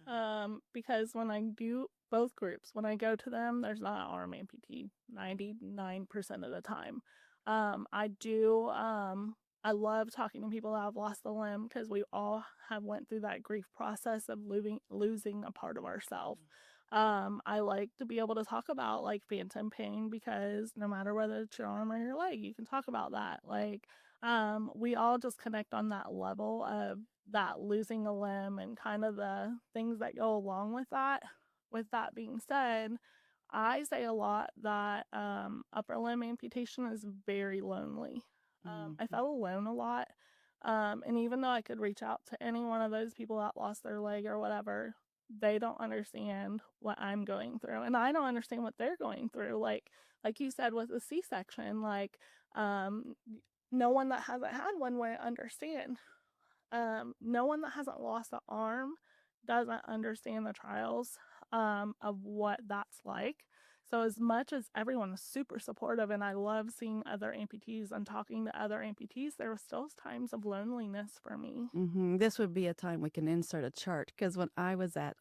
because when I do both groups, when I go to them, there's not an arm amputee 99% of the time. I do, I love talking to people that have lost a limb, because we all have went through that grief process of losing a part of ourselves. I like to be able to talk about like phantom pain because no matter whether it's your arm or your leg, you can talk about that. Like, we all just connect on that level of that losing a limb and kind of the things that go along with that. With that being said, I say a lot that upper limb amputation is very lonely. I felt alone a lot. And even though I could reach out to any one of those people that lost their leg or whatever, they don't understand what I'm going through. And I don't understand what they're going through. Like you said with the C-section, like um, no one that hasn't had one would understand. No one that hasn't lost an arm doesn't understand the trials of what that's like. So as much as everyone is super supportive and I love seeing other amputees and talking to other amputees, there were still times of loneliness for me. This would be a time we can insert a chart because when I was at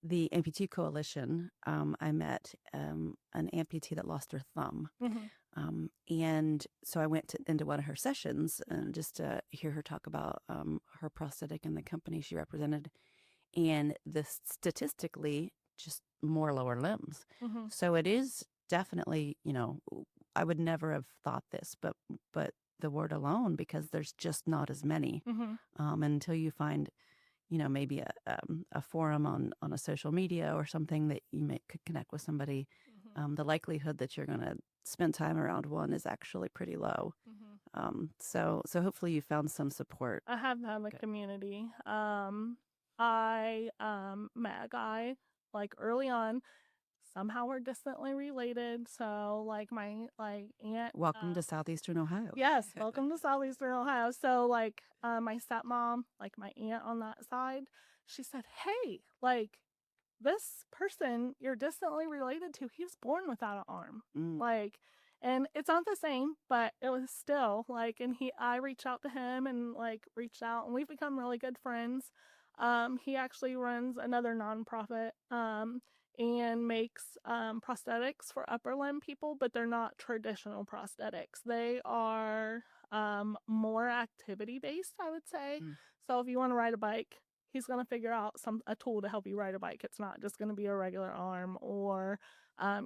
the Amputee Coalition, I met an amputee that lost her thumb. And so I went into one of her sessions and just to hear her talk about her prosthetic and the company she represented. And statistically, just more lower limbs. So it is definitely, I would never have thought this, but the word alone, because there's just not as many until you find, maybe a forum on a social media or something that you could connect with somebody. The likelihood that you're going to spend time around one is actually pretty low. So hopefully you found some support. I have had a community. I met a guy like early on. Somehow we're distantly related. So like my aunt. Welcome to Southeastern Ohio. Yes, welcome to Southeastern Ohio. So like my stepmom, like my aunt on that side, she said, "Hey, like this person you're distantly related to, he was born without an arm." Like, and it's not the same, but it was still like, and I reached out to him and like reached out and we've become really good friends. He actually runs another nonprofit, and makes prosthetics for upper limb people, but they're not traditional prosthetics. They are more activity based, I would say. So if you want to ride a bike, he's going to figure out a tool to help you ride a bike. It's not just going to be a regular arm. Or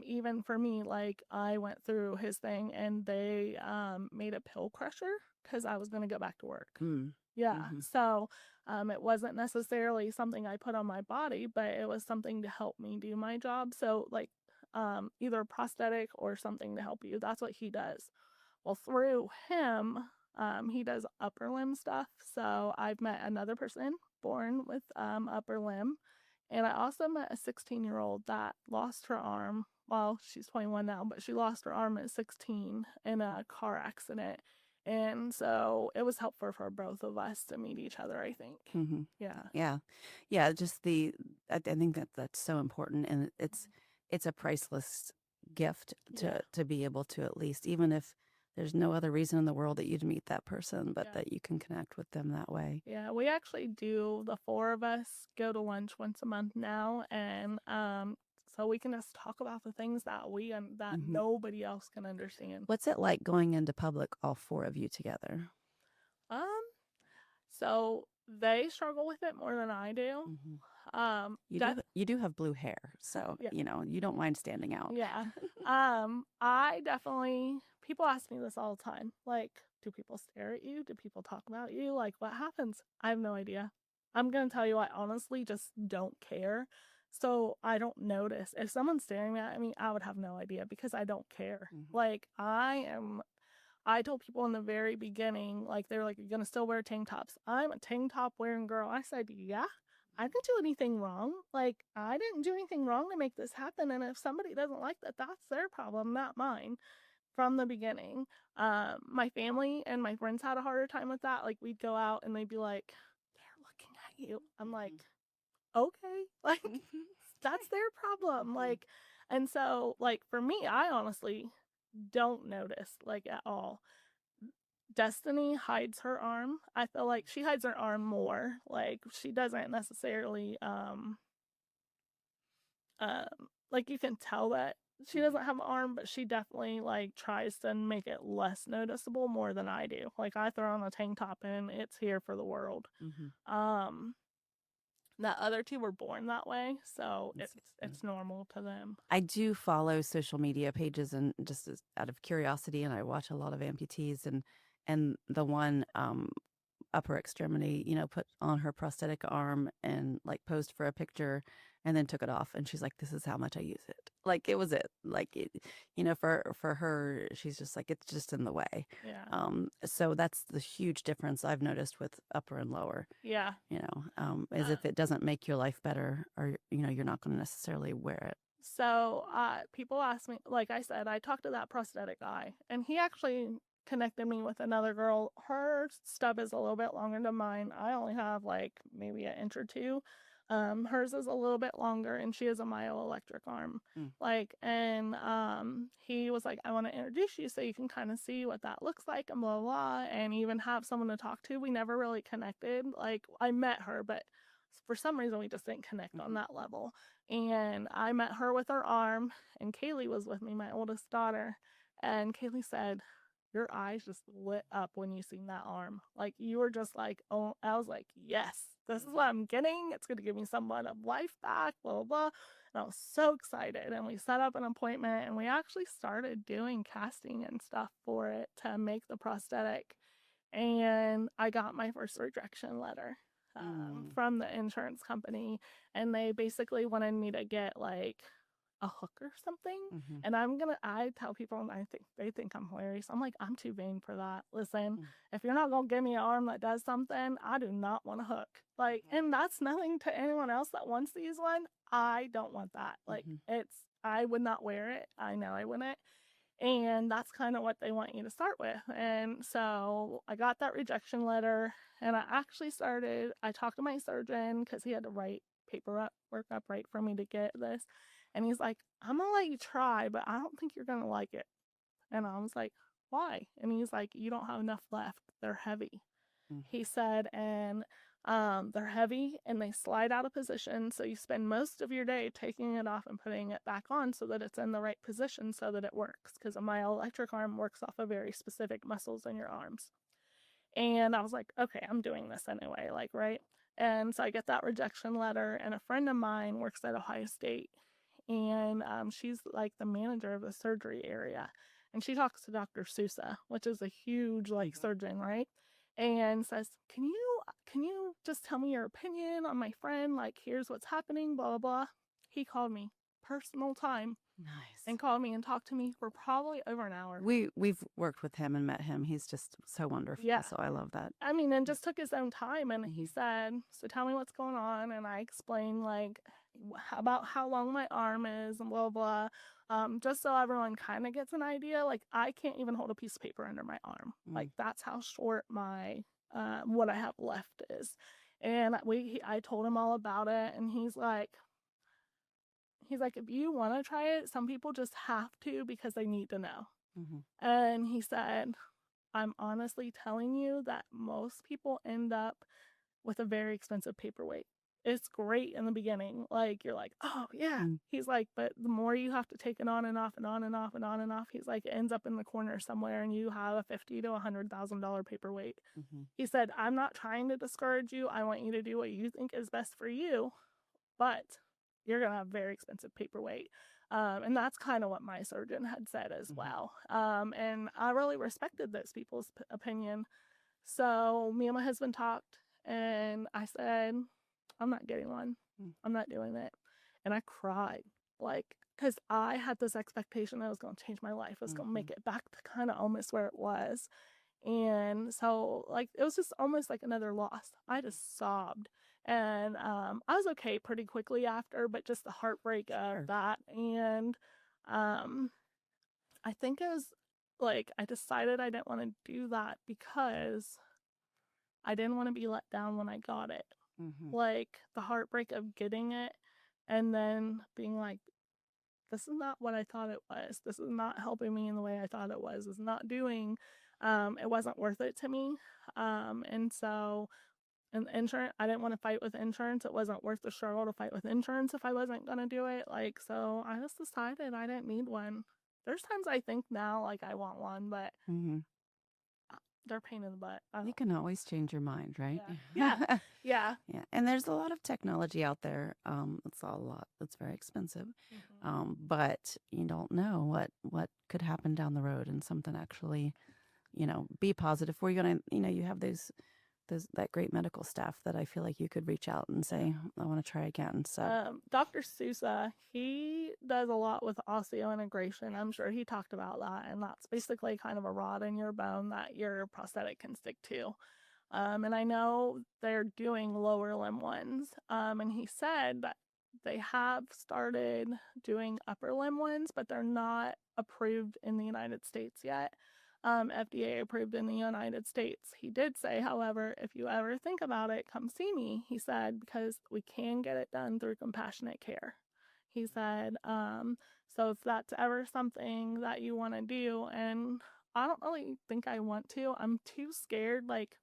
even for me, like I went through his thing and they made a pill crusher because I was going to go back to work. Yeah. So it wasn't necessarily something I put on my body, but it was something to help me do my job. So like either a prosthetic or something to help you. That's what he does. Well, through him, he does upper limb stuff. So I've met another person born with upper limb. And I also met a 16-year-old that lost her arm. Well, she's 21 now, but she lost her arm at 16 in a car accident. And so it was helpful for both of us to meet each other, I think. Yeah. Just I think that's so important, and it's a priceless gift to be able to, at least, even if there's no other reason in the world that you'd meet that person, but that you can connect with them that way. Yeah, we actually do. The four of us go to lunch once a month now, and so we can just talk about the things that that nobody else can understand. What's it like going into public, all four of you together? So they struggle with it more than I do. You do have blue hair, so you don't mind standing out. Yeah. I definitely, people ask me this all the time. Like, do people stare at you? Do people talk about you? Like, what happens? I have no idea. I'm going to tell you, I honestly just don't care. So I don't notice. If someone's staring at me, I would have no idea because I don't care. Like, I told people in the very beginning, like, they were like, "You're going to still wear tank tops." I'm a tank top wearing girl. I said, "Yeah. I didn't do anything wrong. Like, I didn't do anything wrong to make this happen. And if somebody doesn't like that, that's their problem, not mine." From the beginning. My family and my friends had a harder time with that. Like, we'd go out and they'd be like, "They're looking at you." I'm like, okay, like, that's their problem. Like, and so, like, for me, I honestly don't notice, like, at all. Destiny hides her arm. I feel like she hides her arm more. Like, she doesn't necessarily like, you can tell that she doesn't have an arm, but she definitely like tries to make it less noticeable more than I do. Like, I throw on a tank top and it's here for the world. The other two were born that way, so It's- it's normal to them. I do follow social media pages and just out of curiosity, and I watch a lot of amputees, and the one upper extremity, put on her prosthetic arm and like posed for a picture and then took it off. And she's like, this is how much I use it. Like it was it. Like it, for her, she's just like, it's just in the way. Yeah. So that's the huge difference I've noticed with upper and lower, Yeah. is if it doesn't make your life better or, you're not going to necessarily wear it. So people ask me, like I said, I talked to that prosthetic guy, and he actually connected me with another girl. Her stub is a little bit longer than mine. I only have like maybe an inch or two. Hers is a little bit longer, and she has a myoelectric arm. And he was like, I want to introduce you so you can kind of see what that looks like and blah, blah, and even have someone to talk to. We never really connected. Like, I met her, but for some reason we just didn't connect on that level. And I met her with her arm, and Kaylee was with me, my oldest daughter. And Kaylee said, your eyes just lit up when you seen that arm. Like, you were just like, oh, I was like, yes, this is what I'm getting. It's going to give me somewhat of life back, blah, blah, blah. And I was so excited. And we set up an appointment, and we actually started doing casting and stuff for it to make the prosthetic. And I got my first rejection letter from the insurance company, and they basically wanted me to get like a hook or something. And I tell people, and they think I'm hilarious. I'm like, I'm too vain for that. Listen, if you're not gonna give me an arm that does something, I do not want a hook. Like, and that's nothing to anyone else that wants to use one. I don't want that. Like, I would not wear it. I know I wouldn't. And that's kind of what they want you to start with. And so I got that rejection letter, and I talked to my surgeon because he had to write work up right for me to get this. And he's like, I'm going to let you try, but I don't think you're going to like it. And I was like, why? And he's like, you don't have enough left. They're heavy. He said, and they're heavy and they slide out of position. So you spend most of your day taking it off and putting it back on so that it's in the right position so that it works. Because a myoelectric arm works off of very specific muscles in your arms. And I was like, okay, I'm doing this anyway, like, right? And so I get that rejection letter, and a friend of mine works at Ohio State, and she's like the manager of the surgery area. And she talks to Dr. Sousa, which is a huge like surgeon, right? And says, can you just tell me your opinion on my friend? Like, here's what's happening, blah, blah, blah. He called me personal time. Nice. And called me and talked to me for probably over an hour. We've worked with him and met him. He's just so wonderful. Yeah. So I love that. I mean, and just took his own time, and he said, so tell me what's going on. And I explained like about how long my arm is and blah, blah, just so everyone kind of gets an idea. Like, I can't even hold a piece of paper under my arm. Like, that's how short my, what I have left is. And I told him all about it, and he's like, if you want to try it, some people just have to because they need to know. And he said, I'm honestly telling you that most people end up with a very expensive paperweight. It's great in the beginning. Like, you're like, oh, yeah. He's like, but the more you have to take it on and off and on and off and on and off, he's like, it ends up in the corner somewhere and you have a $50,000 to $100,000 paperweight. He said, I'm not trying to discourage you. I want you to do what you think is best for you, but you're going to have very expensive paperweight. And that's kind of what my surgeon had said as well. And I really respected those people's opinion. So me and my husband talked, and I said, I'm not getting one. I'm not doing it. And I cried, like, because I had this expectation that it was going to change my life. It was going to make it back to kind of almost where it was. And so, like, it was just almost like another loss. I just sobbed. And I was okay pretty quickly after, but just the heartbreak of that. And I think it was like I decided I didn't want to do that because I didn't want to be let down when I got it. Like, the heartbreak of getting it and then being like, this is not what I thought it was. This is not helping me in the way I thought it was. It's not doing, it wasn't worth it to me. And so, and insurance, I didn't want to fight with insurance. It wasn't worth the struggle to fight with insurance if I wasn't going to do it. Like, so I just decided I didn't need one. There's times I think now, like, I want one, but they're a pain in the butt. You can always change your mind, right? Yeah. Yeah. Yeah, and there's a lot of technology out there. It's a lot. It's very expensive, but you don't know what could happen down the road, and something actually, be positive. Where you're gonna, you have that great medical staff that I feel like you could reach out and say, I want to try again. So, Dr. Sousa, he does a lot with osseointegration. I'm sure he talked about that, and that's basically kind of a rod in your bone that your prosthetic can stick to. And I know they're doing lower limb ones. And he said that they have started doing upper limb ones, but they're not approved in the United States yet. FDA approved in the United States. He did say, however, if you ever think about it, come see me, he said, because we can get it done through compassionate care. He said, so if that's ever something that you want to do, and I don't really think I want to, I'm too scared. Like,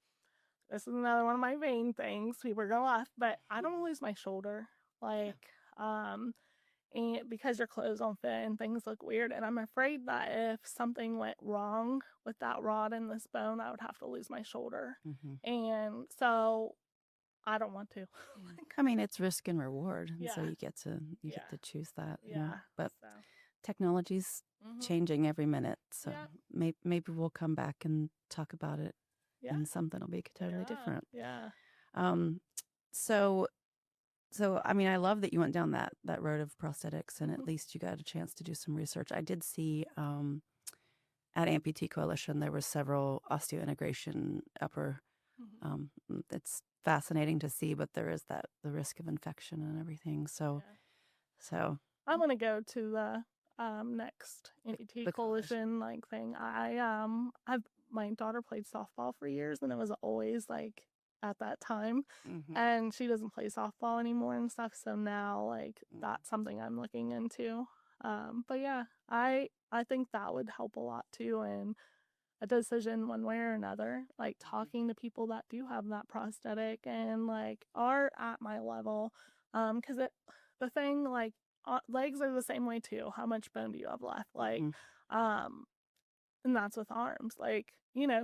this is another one of my main things. People are gonna laugh, but I don't want to lose my shoulder. Like, and because your clothes don't fit and things look weird. And I'm afraid that if something went wrong with that rod in this bone, I would have to lose my shoulder. And so I don't want to. I mean, it's risk and reward, and so Yeah. you get to choose that. Yeah. But So. technology's changing every minute, so Yeah. maybe we'll come back and talk about it, Yeah. and something will be totally different. Yeah. So I mean, I love that you went down that road of prosthetics, and at least you got a chance to do some research. I did see at Amputee Coalition there were several osteointegration upper. It's fascinating to see, but there is the risk of infection and everything. So I'm gonna go to the next amputee coalition like thing. My daughter played softball for years, and it was always like at that time, and she doesn't play softball anymore and stuff. So now like that's something I'm looking into. But yeah, I think that would help a lot too, and a decision one way or another, like talking to people that do have that prosthetic and like are at my level, because the thing like legs are the same way too. How much bone do you have left? Like, and that's with arms. Like,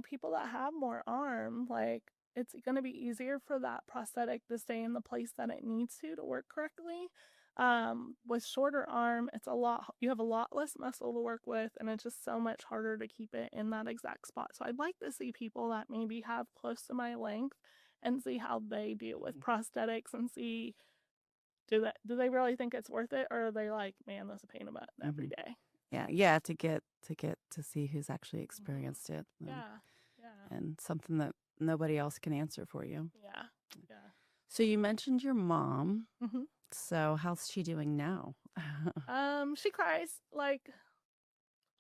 people that have more arm, like it's going to be easier for that prosthetic to stay in the place that it needs to work correctly. With shorter arm, you have a lot less muscle to work with, and it's just so much harder to keep it in that exact spot. So I'd like to see people that maybe have close to my length and see how they deal with prosthetics and see do they really think it's worth it, or are they like, man, that's a pain in the butt every day. Yeah, to get to see who's actually experienced it. And something that nobody else can answer for you. Yeah. So you mentioned your mom. So how's she doing now? She cries like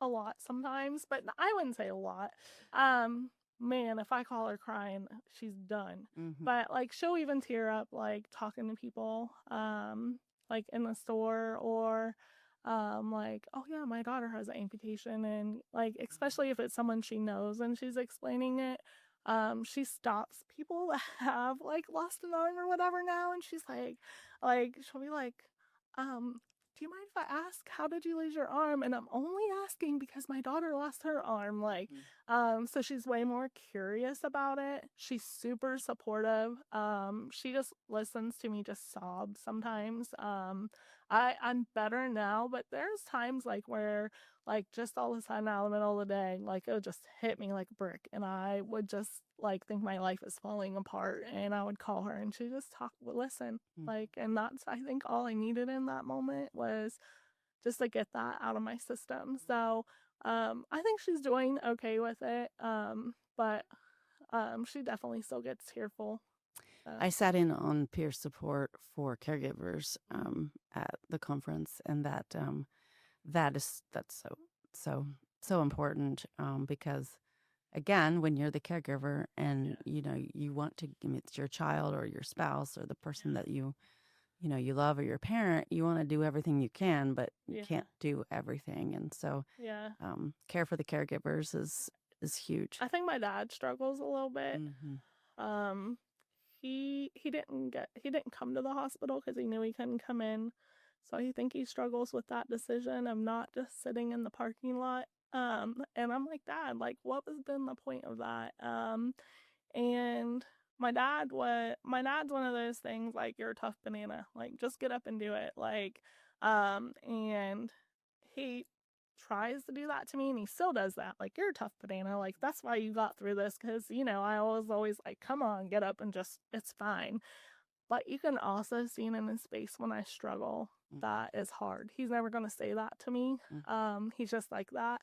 a lot sometimes, but I wouldn't say a lot. Man, if I call her crying, she's done. But like she'll even tear up like talking to people like in the store, or like, oh yeah, my daughter has an amputation, and like especially if it's someone she knows and she's explaining it, she stops people that have like lost an arm or whatever now, and she's like she'll be like, do you mind if I ask, how did you lose your arm? And I'm only asking because my daughter lost her arm. Like, so she's way more curious about it. She's super supportive. She just listens to me just sob sometimes. I'm better now, but there's times like where like just all of a sudden out of the middle of the day, like it would just hit me like a brick, and I would just like think my life is falling apart, and I would call her and she just listen. Like, and that's, I think, all I needed in that moment was just to get that out of my system. So I think she's doing okay with it, but she definitely still gets tearful. I sat in on peer support for caregivers at the conference, and that's so important because again, when you're the caregiver and you want to, I mean, it's your child or your spouse or the person that you love, or your parent, you want to do everything you can, but you can't do everything. And so care for the caregivers is huge. I think my dad struggles a little bit. He didn't come to the hospital because he knew he couldn't come in. So I think he struggles with that decision of not just sitting in the parking lot And I'm like, Dad, like, what was been the point of that? And my dad's one of those things like, you're a tough banana, like just get up and do it. Like, and he tries to do that to me and he still does that. Like, you're a tough banana. Like, that's why you got through this. Cause I was always like, come on, get up and just, it's fine. But you can also see it in his face when I struggle. That is hard. He's never going to say that to me. He's just like that.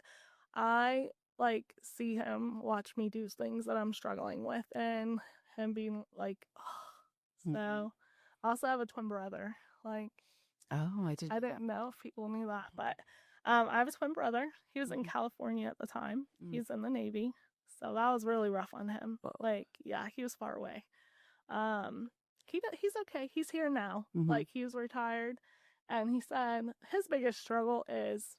I like see him watch me do things that I'm struggling with and him being like, oh. So I also have a twin brother. Like, Oh, I did. I didn't know if people knew that, but I have a twin brother. He was in California at the time. He's in the Navy. So that was really rough on him. Whoa. Like, yeah, he was far away. He's okay. He's here now. Mhm. Like, he was retired, and he said his biggest struggle is,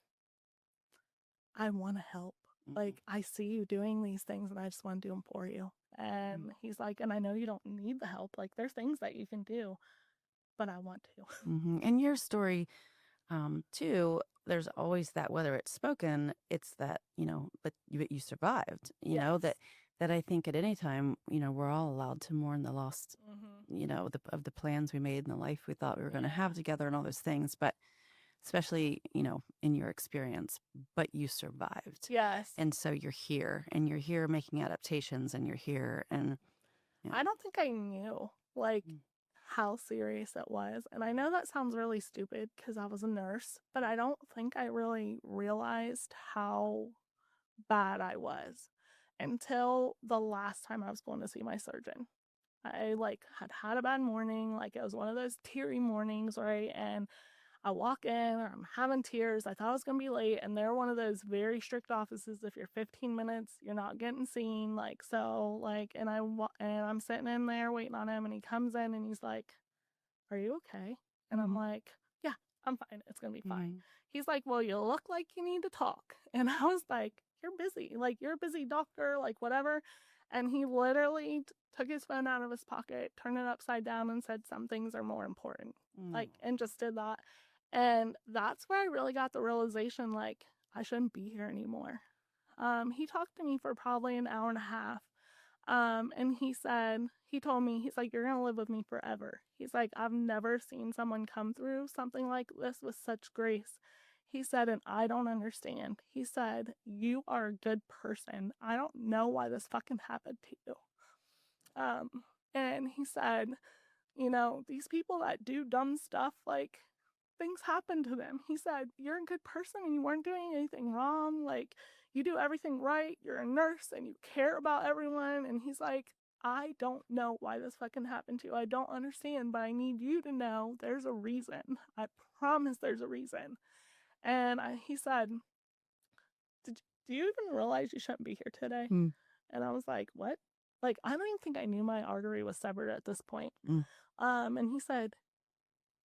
I want to help. Like, I see you doing these things, and I just want to do them for you. And he's like, and I know you don't need the help. Like, there's things that you can do, but I want to. And your story, too, there's always that, whether it's spoken, it's that, but you survived, Yes. that I think at any time, we're all allowed to mourn the loss, of the plans we made and the life we thought we were going to have together and all those things. But especially, in your experience, but you survived. Yes. And so you're here making adaptations, and you're here. And I don't think I knew, like, how serious it was. And I know that sounds really stupid because I was a nurse, but I don't think I really realized how bad I was until the last time I was going to see my surgeon. I like had a bad morning, like it was one of those teary mornings, right? And I walk in, I'm having tears. I thought I was gonna be late, and they're one of those very strict offices. If you're 15 minutes, you're not getting seen. Like, so, like, and I'm sitting in there waiting on him, and he comes in and he's like, "Are you okay?" And I'm like, "Yeah, I'm fine. It's gonna be fine." He's like, "Well, you look like you need to talk," and I was like, "You're busy. Like, you're a busy doctor. Like, whatever." And he literally took his phone out of his pocket, turned it upside down, and said, "Some things are more important." Like, and just did that. And that's where I really got the realization, like, I shouldn't be here anymore. He talked to me for probably an hour and a half. And he told me, he's like, "You're going to live with me forever." He's like, "I've never seen someone come through something like this with such grace." He said, "And I don't understand." He said, "You are a good person. I don't know why this fucking happened to you." And he said, these people that do dumb stuff, like, things happen to them. He said, "You're a good person and you weren't doing anything wrong. Like, you do everything right. You're a nurse and you care about everyone." And he's like, "I don't know why this fucking happened to you. I don't understand, but I need you to know there's a reason. I promise there's a reason." And he said, Do you even realize you shouldn't be here today?" And I was like, "What?" Like, I don't even think I knew my artery was severed at this point. And he said,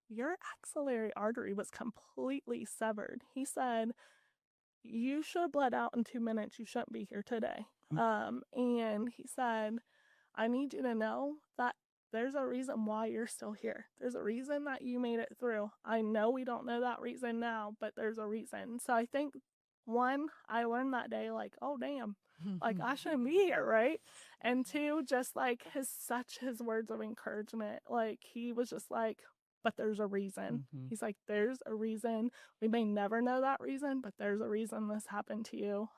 "Your axillary artery was completely severed." He said, "You should have bled out in 2 minutes. You shouldn't be here today." And he said, "I need you to know that there's a reason why you're still here. There's a reason that you made it through. I know we don't know that reason now, but there's a reason." So I think, one, I learned that day, like, oh, damn, like, I shouldn't be here, right? And two, just like his words of encouragement. Like, he was just like, "But there's a reason." He's like, "There's a reason. We may never know that reason, but there's a reason this happened to you."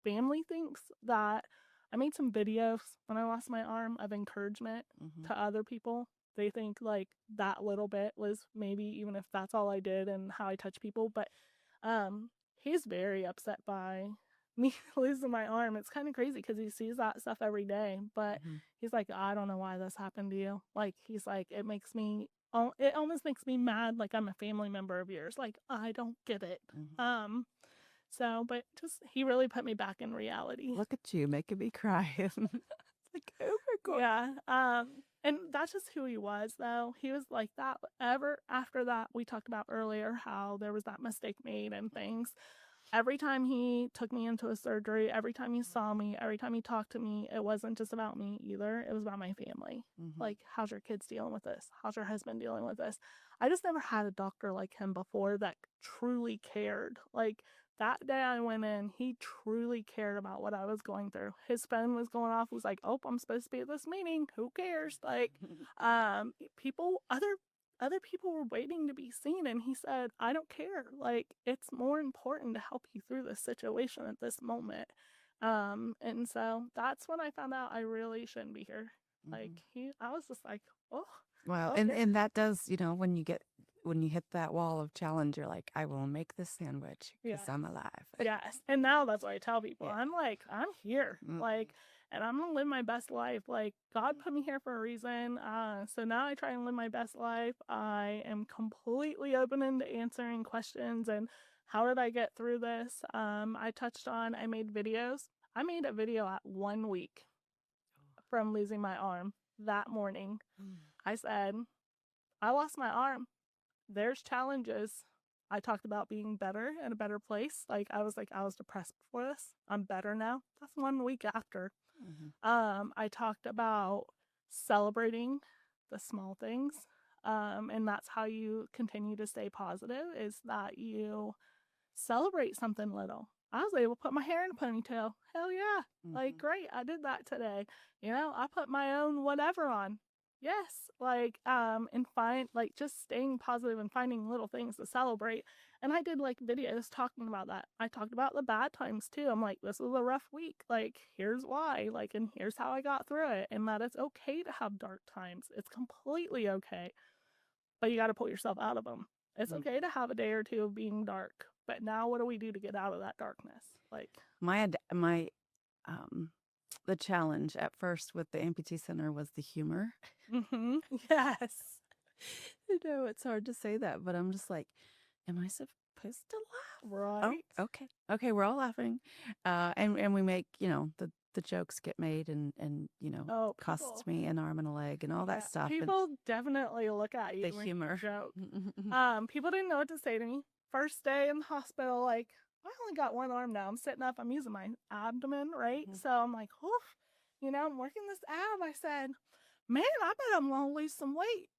Family thinks that I made some videos when I lost my arm of encouragement to other people. They think like that little bit was maybe, even if that's all I did and how I touch people. But he's very upset by me losing my arm. It's kind of crazy because he sees that stuff every day. But he's like, "I don't know why this happened to you." Like, he's like, it almost makes me mad. Like, I'm a family member of yours. Like, I don't get it. So, but just, he really put me back in reality. Look at you making me cry. It's like, oh my God. Yeah. And that's just who he was, though. He was like that. After that, we talked about earlier how there was that mistake made and things. Every time he took me into a surgery, every time he saw me, every time he talked to me, it wasn't just about me either. It was about my family. Like, how's your kids dealing with this? How's your husband dealing with this? I just never had a doctor like him before that truly cared. Like, that day I went in, he truly cared about what I was going through. His phone was going off. Was like, "Oh, I'm supposed to be at this meeting. Who cares?" Like, people, other people were waiting to be seen, and he said, "I don't care. Like, it's more important to help you through this situation at this moment." And so that's when I found out I really shouldn't be here. Like, I was just like, "Oh, Well, okay." and that does, when you hit that wall of challenge, you're like, I will make this sandwich because Yes. I'm alive. Yes. And now that's what I tell people. Yeah. I'm like, I'm here. Mm. Like, and I'm gonna live my best life. Like, God put me here for a reason. So now I try and live my best life. I am completely open into answering questions and how did I get through this? I touched on I made videos. I made a video at 1 week from losing my arm that morning. I said, I lost my arm. There's challenges. I talked about being better in a better place. Like I was depressed before this. I'm better now. That's 1 week after. I talked about celebrating the small things. And that's how you continue to stay positive is that you celebrate something little. I was able to put my hair in a ponytail. Hell yeah. Like, great. I did that today. I put my own whatever on. Yes. Like, and find, like, just staying positive and finding little things to celebrate. And I did, like, videos talking about that. I talked about the bad times, too. I'm like, this was a rough week. Like, here's why. Like, and here's how I got through it. And that it's okay to have dark times. It's completely okay. But you got to pull yourself out of them. It's okay to have a day or two of being dark, but now what do we do to get out of that darkness? Like My the challenge at first with the amputee center was the humor. Yes. I know it's hard to say that, but I'm just like, am I supposed to laugh? Right. Oh, okay, we're all laughing, and we make the jokes get made, and Oh, costs people. me an arm and a leg and all that Yeah, stuff. And people definitely look at you the when humor. you joke. People didn't know what to say to me. First day in the hospital, like, I only got one arm now. I'm sitting up, I'm using my abdomen, right? So I'm like, oof, I'm working this ab. I said, man, I bet I'm gonna lose some weight.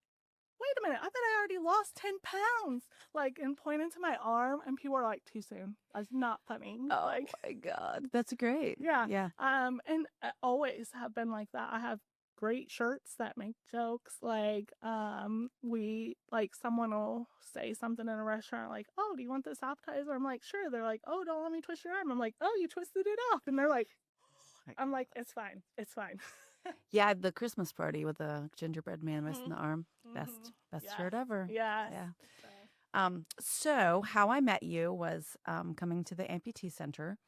Wait a minute, I bet I already lost 10 pounds. Like, and pointing to my arm, and people are like, too soon. That's not funny. Oh Like, my God, that's great. yeah. Yeah. And I always have been like that. I have great shirts that make jokes. Like, someone will say something in a restaurant, like, oh, do you want this appetizer? I'm like, sure. They're like, oh, don't let me twist your arm. I'm like, oh, you twisted it off. And they're like, I'm like, it's fine. It's fine. Yeah, the Christmas party with the gingerbread man missing the arm. Best Yes. shirt ever. Yes. Yeah. So. So how I met you was coming to the amputee center,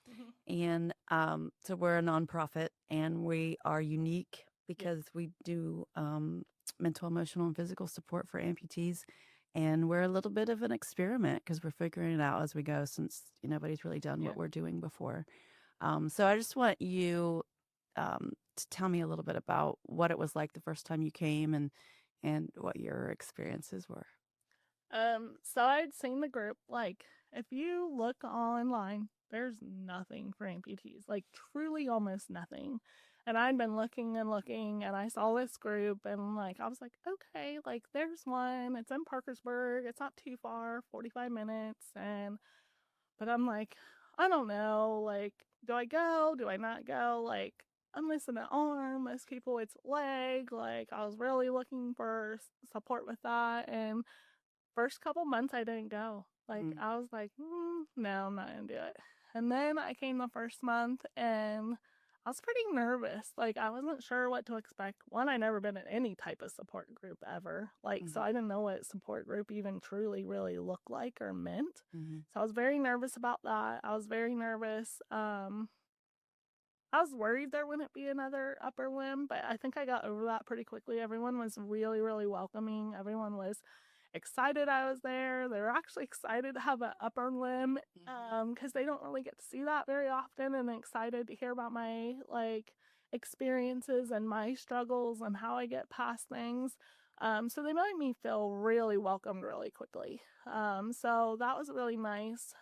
and so we're a nonprofit, and we are unique because we do mental, emotional, and physical support for amputees, and we're a little bit of an experiment because we're figuring it out as we go since nobody's really done what we're doing before. So I just want you to tell me a little bit about what it was like the first time you came and what your experiences were. So I'd seen the group. Like, if you look online, there's nothing for amputees. Like, truly almost nothing. And I'd been looking and looking, and I saw this group, and like I was like, okay, like there's one. It's in Parkersburg. It's not too far, 45 minutes. But I'm like, I don't know. Like, do I go? Do I not go? Like, I'm missing an arm. Most people, it's leg. Like, I was really looking for support with that, and first couple months I didn't go. Like I was like, no, I'm not gonna do it. And then I came the first month and I was pretty nervous. Like I wasn't sure what to expect. One, I never been in any type of support group ever. Like so I didn't know what support group even truly really looked like or meant. So I was very nervous about that. I was very nervous. I was worried there wouldn't be another upper limb, but I think I got over that pretty quickly. Everyone was really, really welcoming. Everyone was excited I was there. They were actually excited to have an upper limb because they don't really get to see that very often, and excited to hear about my experiences and my struggles and how I get past things. So they made me feel really welcomed really quickly. So that was really nice.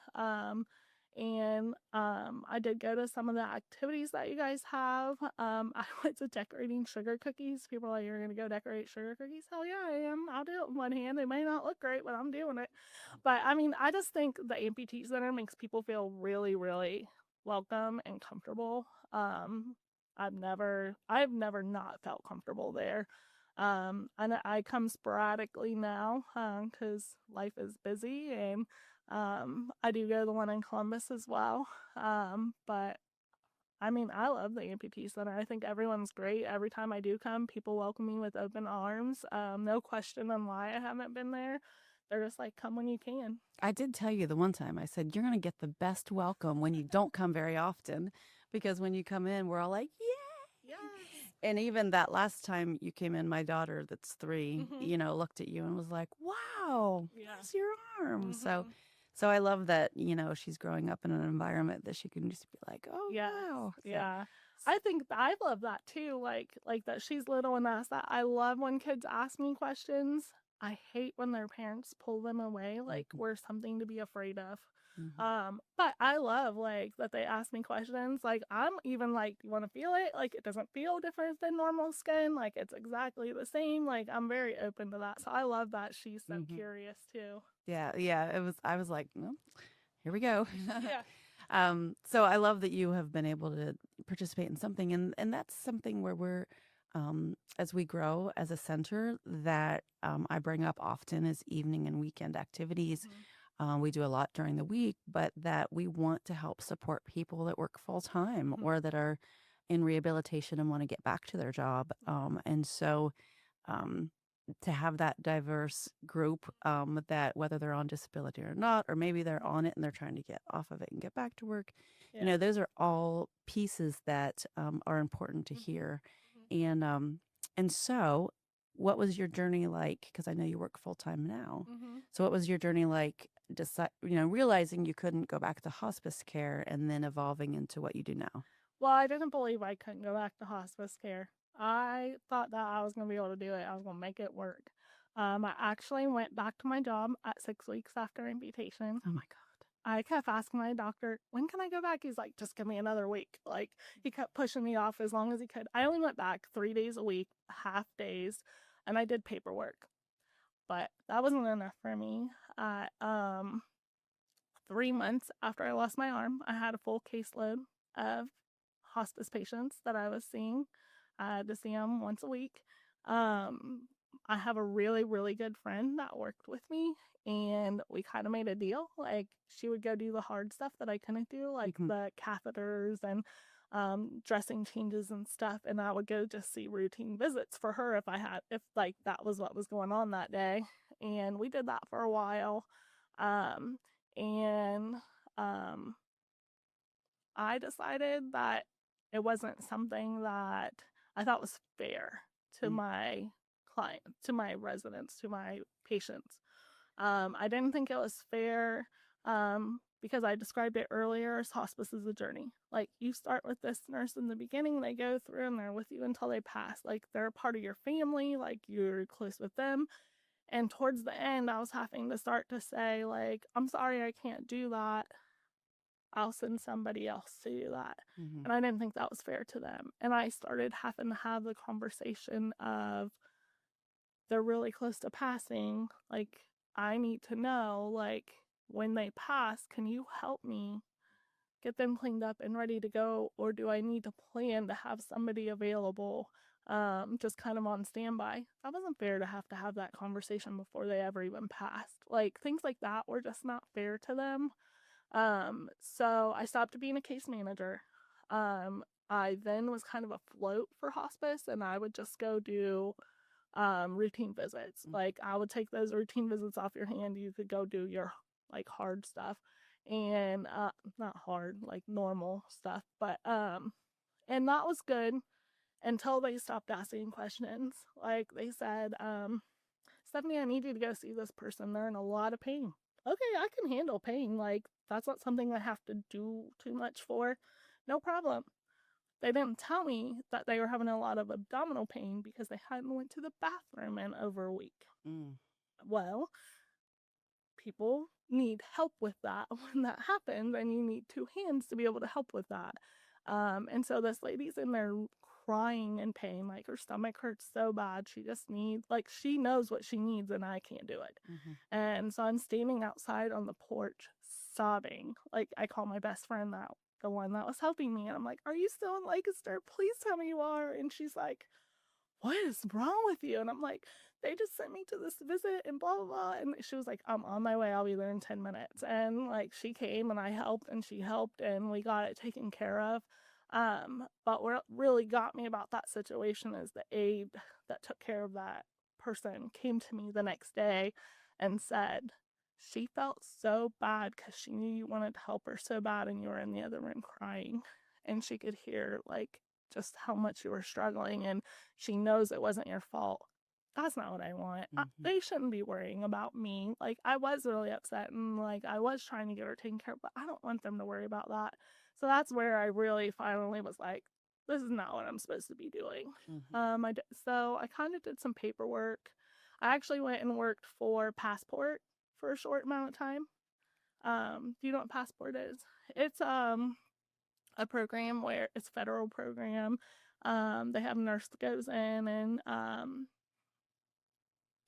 And I did go to some of the activities that you guys have. I went to decorating sugar cookies. People are like, "You're gonna go decorate sugar cookies?" Hell yeah, I am. I'll do it with one hand. They may not look great, but I'm doing it. But I mean, I just think the amputee center makes people feel really, really welcome and comfortable. I've never not felt comfortable there. And I come sporadically now because life is busy, and I do go to the one in Columbus as well. But I mean, I love the amputee center. I think everyone's great. Every time I do come, people welcome me with open arms. No question on why I haven't been there. They're just like, come when you can. I did tell you the one time, I said, you're going to get the best welcome when you don't come very often, because when you come in, we're all like, yeah. Yes. And even that last time you came in, my daughter that's 3, Mhm. looked at you and was like, wow, Yeah. bless your arm. So, Mhm. so I love that, she's growing up in an environment that she can just be like, oh, Yes. wow. So, Yeah. I think I love that too. Like that she's little and that's that. I love when kids ask me questions. I hate when their parents pull them away like Mhm. we're something to be afraid of. Mhm. But I love like that they ask me questions. Like I'm even like, you want to feel it? Like it doesn't feel different than normal skin. Like it's exactly the same. Like I'm very open to that. So I love that she's so Mhm. curious too. Yeah. I was like, well, here we go. Yeah. So I love that you have been able to participate in something, and that's something where we're, as we grow as a center, that I bring up often is evening and weekend activities. Mhm. We do a lot during the week, but that we want to help support people that work full time Mhm. or that are in rehabilitation and want to get back to their job. And so um, to have that diverse group, that whether they're on disability or not, or maybe they're on it and they're trying to get off of it and get back to work, Yeah. those are all pieces that are important to Mhm. hear. Mhm. And so, what was your journey like? Because I know you work full time now. Mhm. So, what was your journey like? Realizing you couldn't go back to hospice care and then evolving into what you do now. Well, I didn't believe I couldn't go back to hospice care. I thought that I was going to be able to do it. I was going to make it work. I actually went back to my job at 6 weeks after amputation. Oh my God. I kept asking my doctor, when can I go back? He's like, just give me another week. Like, he kept pushing me off as long as he could. I only went back 3 days a week, half days, and I did paperwork. But that wasn't enough for me. 3 months after I lost my arm, I had a full caseload of hospice patients that I was seeing. I had to see them once a week. Um, I have a really, really good friend that worked with me, and we kind of made a deal. Like, she would go do the hard stuff that I couldn't do, like Mhm. the catheters and dressing changes and stuff. And I would go just see routine visits for her if like that was what was going on that day. And we did that for a while. Um, and um, I decided that it wasn't something that I thought was fair to Mm. my client, to my residents, to my patients. I didn't think it was fair because I described it earlier as hospice is a journey. Like you start with this nurse in the beginning, they go through and they're with you until they pass. Like they're a part of your family, like you're close with them. And towards the end, I was having to start to say, like, I'm sorry, I can't do that. I'll send somebody else to do that. Mhm. And I didn't think that was fair to them. And I started having to have the conversation of they're really close to passing. Like, I need to know, like, when they pass, can you help me get them cleaned up and ready to go? Or do I need to plan to have somebody available just kind of on standby? That wasn't fair to have that conversation before they ever even passed. Like, things like that were just not fair to them. So I stopped being a case manager. I then was kind of a float for hospice, and I would just go do routine visits. Mm. Like I would take those routine visits off your hand. You could go do your like hard stuff, and not hard, like normal stuff. But and that was good until they stopped asking questions. Like they said, Stephanie, I need you to go see this person. They're in a lot of pain. Okay, I can handle pain. Like, that's not something I have to do too much for. No problem. They didn't tell me that they were having a lot of abdominal pain because they hadn't went to the bathroom in over a week. Mm. Well, people need help with that when that happens, and you need two hands to be able to help with that. And so this lady's in there crying in pain, like her stomach hurts so bad. She just needs, like, she knows what she needs, and I can't do it. Mm-hmm. And so I'm standing outside on the porch sobbing. Like, I call my best friend, that the one that was helping me, and I'm like, "Are you still in Lancaster? Please tell me you are." And she's like, "What is wrong with you?" And I'm like, "They just sent me to this visit and blah, blah, blah." And she was like, "I'm on my way. I'll be there in 10 minutes." And like, she came and I helped and she helped and we got it taken care of. But what really got me about that situation is the aide that took care of that person came to me the next day and said she felt so bad because she knew you wanted to help her so bad and you were in the other room crying. And she could hear like just how much you were struggling, and she knows it wasn't your fault. That's not what I want. Mm-hmm. They shouldn't be worrying about me. Like, I was really upset and like I was trying to get her taken care of, but I don't want them to worry about that. So that's where I really finally was like, this is not what I'm supposed to be doing. Mm-hmm. So I kind of did some paperwork. I actually went and worked for Passport for a short amount of time. Do you know what Passport is? It's a program where it's a federal program. They have a nurse that goes in and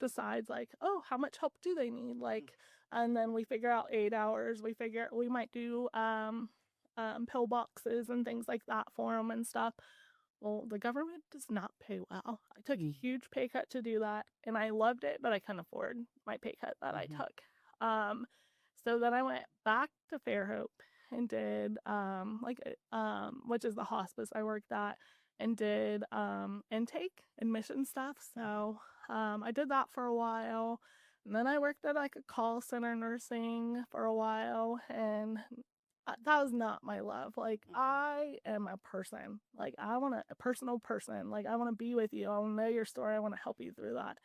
decides like, oh, how much help do they need? Like, and then we figure out 8 hours. We might do pill boxes and things like that for them and stuff. Well, the government does not pay well. I took a huge pay cut to do that, and I loved it, but I couldn't afford my pay cut that I took. So then I went back to Fairhope and did which is the hospice I worked at, and did intake admission stuff. So I did that for a while, and then I worked at like a call center nursing for a while, and that was not my love. Like, I am a person. Like, I want a personal person. Like, I want to be with you. I want to know your story. I want to help you through that.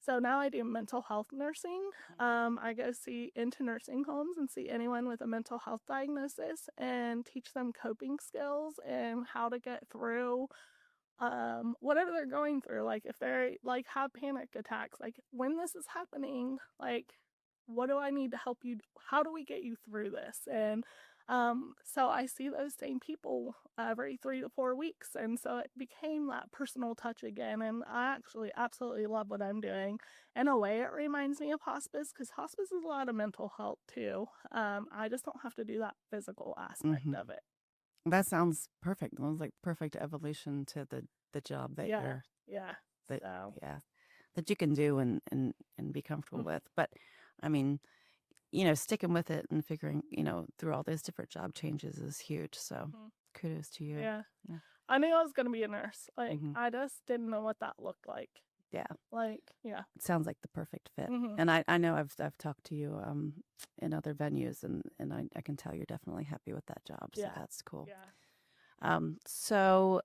So now I do mental health nursing. I go into nursing homes and see anyone with a mental health diagnosis and teach them coping skills and how to get through whatever they're going through. Like, if they like have panic attacks, like when this is happening, like, what do I need to help you? How do we get you through this? And so I see those same people every 3 to 4 weeks. And so it became that personal touch again. And I actually absolutely love what I'm doing. In a way, it reminds me of hospice, because hospice is a lot of mental health too. I just don't have to do that physical aspect of it. That sounds perfect. That was like perfect evolution to the job that Yeah. you're Yeah. that So. that you can do and be comfortable with. But I mean, sticking with it and figuring, through all those different job changes is huge. So kudos to you. Yeah. Yeah. I knew I was going to be a nurse. Like, Mhm. I just didn't know what that looked like. Yeah. Like, yeah. It sounds like the perfect fit. Mhm. And I know I've talked to you in other venues, and I can tell you're definitely happy with that job. So Yeah. that's cool. Yeah. So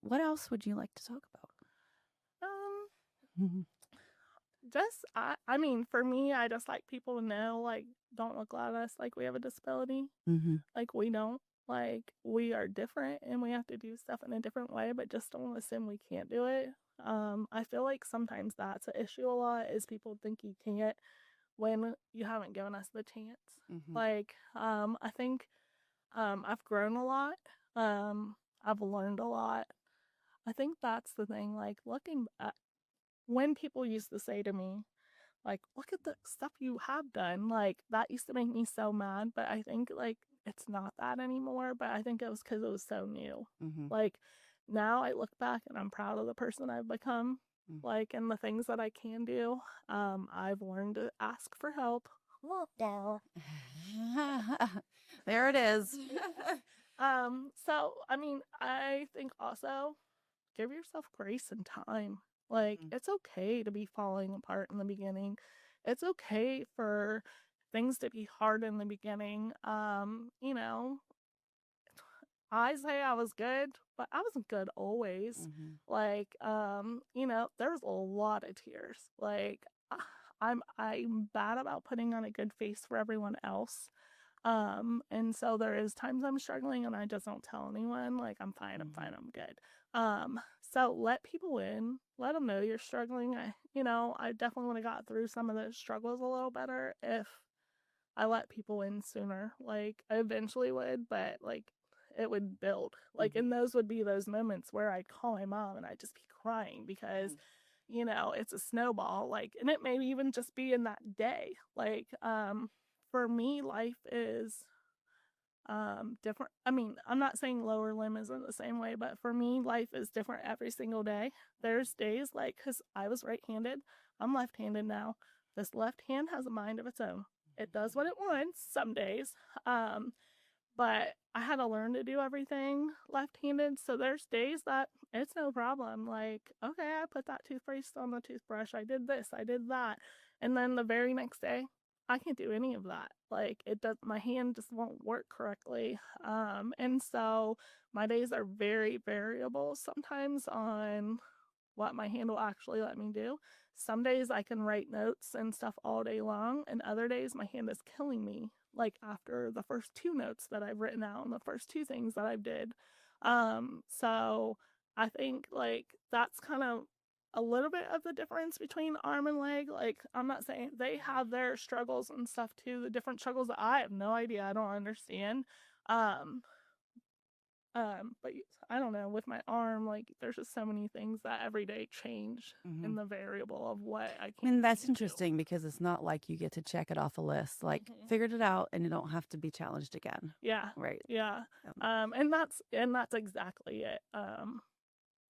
what else would you like to talk about? Just, I mean, for me, I just like people to know, like, don't look at us like we have a disability. Mm-hmm. Like, we don't. Like, we are different and we have to do stuff in a different way, but just don't assume we can't do it. I feel like sometimes that's an issue a lot, is people think you can't when you haven't given us the chance. Mm-hmm. Like, I think I've grown a lot. I've learned a lot. I think that's the thing. Like, looking at when people used to say to me, like, look at the stuff you have done, like, that used to make me so mad. But I think, like, it's not that anymore. But I think it was because it was so new. Mm-hmm. Like, now I look back and I'm proud of the person I've become, like, and the things that I can do. I've learned to ask for help. There it is. So I mean, I think also give yourself grace and time. Like, it's okay to be falling apart in the beginning. It's okay for things to be hard in the beginning. I say I was good, but I wasn't good always. Mm-hmm. Like, there was a lot of tears. Like, I'm bad about putting on a good face for everyone else. And so there is times I'm struggling and I just don't tell anyone, like, I'm fine, I'm fine, I'm good. So let people in, let them know you're struggling. I definitely would have got through some of those struggles a little better if I let people in sooner. Like, I eventually would, but like it would build. Like, and those would be those moments where I'd call my mom and I'd just be crying because, it's a snowball. Like, and it may even just be in that day. Like, for me, life is different. I mean, I'm not saying lower limb isn't the same way, but for me, life is different every single day. There's days like, because I was right-handed, I'm left-handed now. This left hand has a mind of its own. It does what it wants some days. Um, but I had to learn to do everything left-handed. So there's days that it's no problem. Like, okay, I put that toothpaste on the toothbrush. I did this, I did that. And then the very next day, I can't do any of that. Like, it does, my hand just won't work correctly. And so my days are very variable sometimes on what my hand will actually let me do. Some days I can write notes and stuff all day long, and other days my hand is killing me. Like after the first 2 notes that I've written out and the first 2 things that I've did. So I think like that's kind of a little bit of the difference between arm and leg. Like, I'm not saying they have their struggles and stuff too, the different struggles that I have no idea, I don't understand. Um, but I don't know, with my arm, like there's just so many things that every day change in the variable of what I I can mean, that's do. interesting because it's not like you get to check it off a list, like figured it out and you don't have to be challenged again. Yeah. Right. Yeah. And that's exactly it.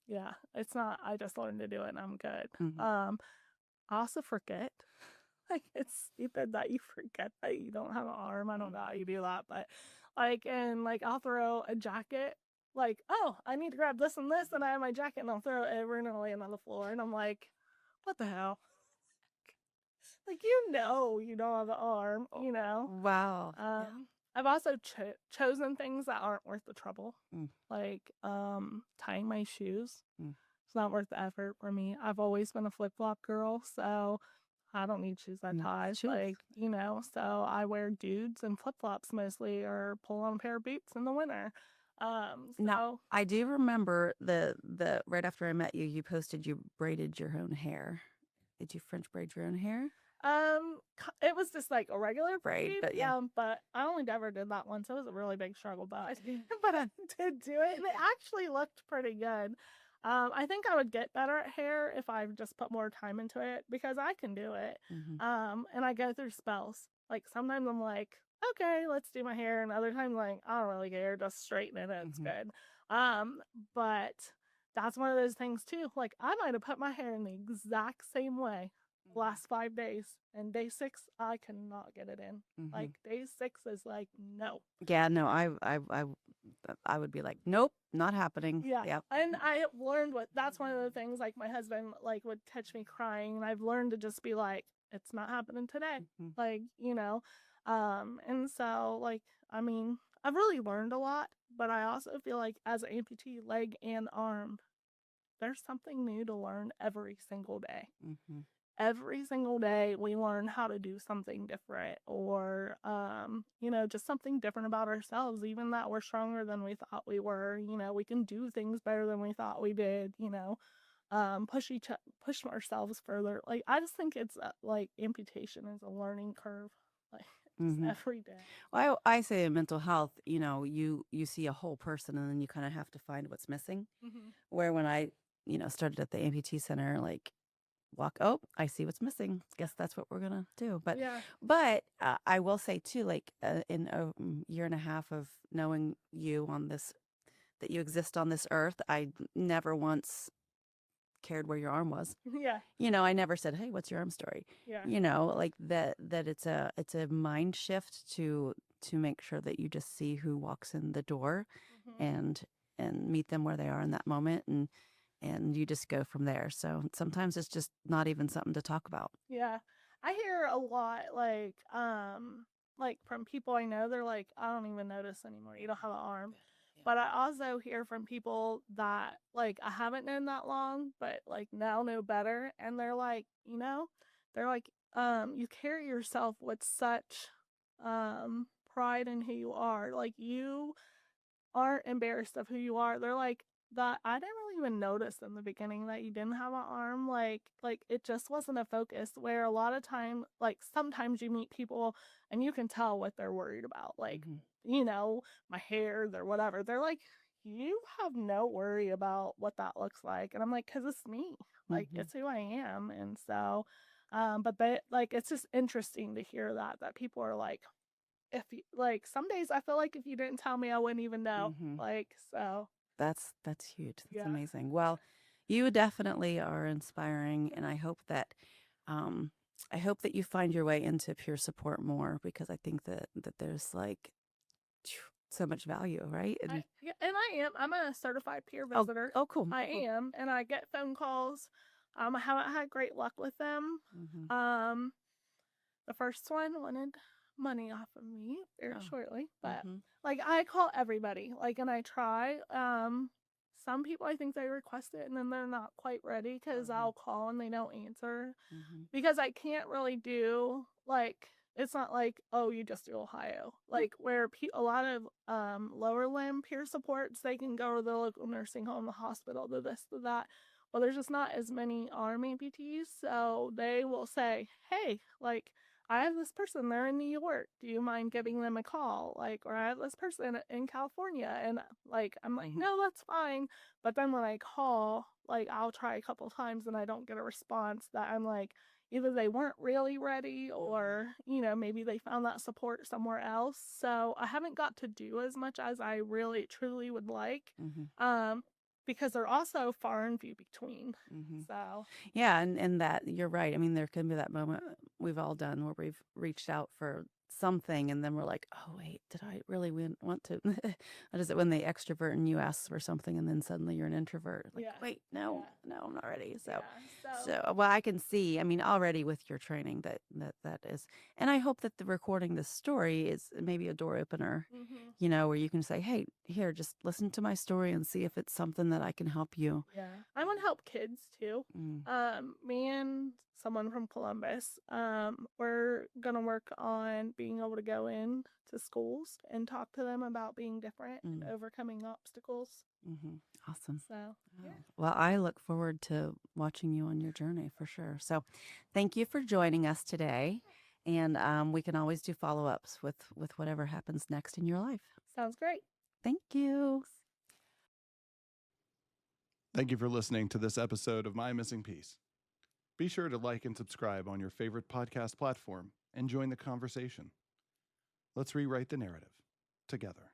Yeah, it's not I just learned to do it and I'm good. I also forget. Like, it's stupid that you forget that you don't have an arm. I don't know how you do that, but like, and like I'll throw a jacket, like, oh, I need to grab this and this, and I have my jacket, and I'll throw it over and it'll land on the floor, and I'm like, what the hell? Like, you don't have an arm, Wow. I've also chosen things that aren't worth the trouble, Mm. like tying my shoes. Mm. It's not worth the effort for me. I've always been a flip-flop girl, so I don't need shoes that ties. Shoes. Like, so I wear dudes and flip-flops mostly, or pull on a pair of boots in the winter. Now, I do remember the right after I met you, you posted you braided your own hair. Did you French braid your own hair? It was just like a regular Braid, braid, but yeah. but I only ever did that once. So it was a really big struggle, but I did do it, and it actually looked pretty good. I think I would get better at hair if I just put more time into it because I can do it. And I go through spells. Like, sometimes I'm like, okay, let's do my hair, and other times like, I don't really care, just straighten it, and it's good. But that's one of those things too. Like, I might have put my hair in the exact same way last 5 days, and day 6 I cannot get it in. Like, day 6 is like, no. Yeah, no, I would be like, nope, not happening. Yeah. And I have learned that's one of the things, like, my husband like would catch me crying, and I've learned to just be like, it's not happening today. Like, and so, like, I mean, I've really learned a lot, but I also feel like as an amputee, leg and arm, there's something new to learn every single day. Every single day we learn how to do something different, or just something different about ourselves, even that we're stronger than we thought we were. We can do things better than we thought we did. Push ourselves further. Like, I just think it's like amputation is a learning curve, like, just every day. Well, I say in mental health, you see a whole person and then you kind of have to find what's missing. Where when I started at the amputee center, like, I see what's missing. Guess that's what we're gonna do. But I will say too, like, in a year and a half of knowing you on this, that you exist on this earth, I never once cared where your arm was. I never said, hey, what's your arm story? Like that it's a mind shift to make sure that you just see who walks in the door and meet them where they are in that moment, and you just go from there. So sometimes it's just not even something to talk about. Yeah. I hear a lot, like from people I know, they're like, I don't even notice anymore. You don't have an arm. But I also hear from people that, like, I haven't known that long, but like now know better. And they're like, you carry yourself with such pride in who you are. Like, you aren't embarrassed of who you are. They're like, that I didn't really even notice in the beginning that you didn't have an arm. Like it just wasn't a focus. Where a lot of time, like sometimes you meet people and you can tell what they're worried about. Like, Mhm. you know, my hair, their whatever. They're like, you have no worry about what that looks like. And I'm like, because it's me. Like Mhm. it's who I am. And so, but it's just interesting to hear that people are like, if you, like some days I feel like if you didn't tell me, I wouldn't even know. Mhm. Like so, That's huge. That's yeah. amazing. Well, you definitely are inspiring, and um, I hope that you find your way into peer support more because I think that there's like so much value, right? And Yeah, and I am. I'm a certified peer oh, visitor. oh, cool, I cool. am, and I get phone calls. I haven't had great luck with them. Mm-hmm. Um, the first one wanted money off of me very Oh, shortly, but mm-hmm. like I call everybody, like, and I try. Some people I think they request it and then they're not quite ready because Uh-huh. I'll call and they don't answer Mm-hmm. because I can't really do like it's not like oh you just do Ohio like where a lot of lower limb peer supports they can go to the local nursing home, the hospital, to this to that. Well, there's just not as many arm amputees, so they will say, "Hey, like I have this person, they're in New York. Do you mind giving them a call? Like, or I have this person in California." And like, I'm like, Mm-hmm. no, that's fine. But then when I call, like, I'll try a couple times and I don't get a response that I'm like, either they weren't really ready or, you know, maybe they found that support somewhere else. So I haven't got to do as much as I really truly would like. Mm-hmm. Because they're also far and few between. Mm-hmm. So Yeah, and that you're right. I mean, there can be that moment we've all done where we've reached out for something and then we're like, oh wait, did I really want to? What is it when they extrovert and you ask for something and then suddenly you're an introvert? Like, yeah, wait, yeah, no, I'm not ready. yeah. So Well, I can see. I mean, already with your training that is, and I hope that the recording this story is maybe a door opener. mhm. Where you can say, hey, here, just listen to my story and see if it's something that I can help you. Yeah. I want to help kids too. Mm, Me and someone from Columbus, we're gonna work on being able to go in to schools and talk to them about being different and mm. overcoming obstacles. Mm-hmm. Awesome. So Wow. yeah. Well, I look forward to watching you on your journey for sure. So, thank you for joining us today, and we can always do follow-ups with whatever happens next in your life. Sounds great. Thank you. Thank you for listening to this episode of My Missing Piece. Be sure to like and subscribe on your favorite podcast platform and join the conversation. Let's rewrite the narrative together.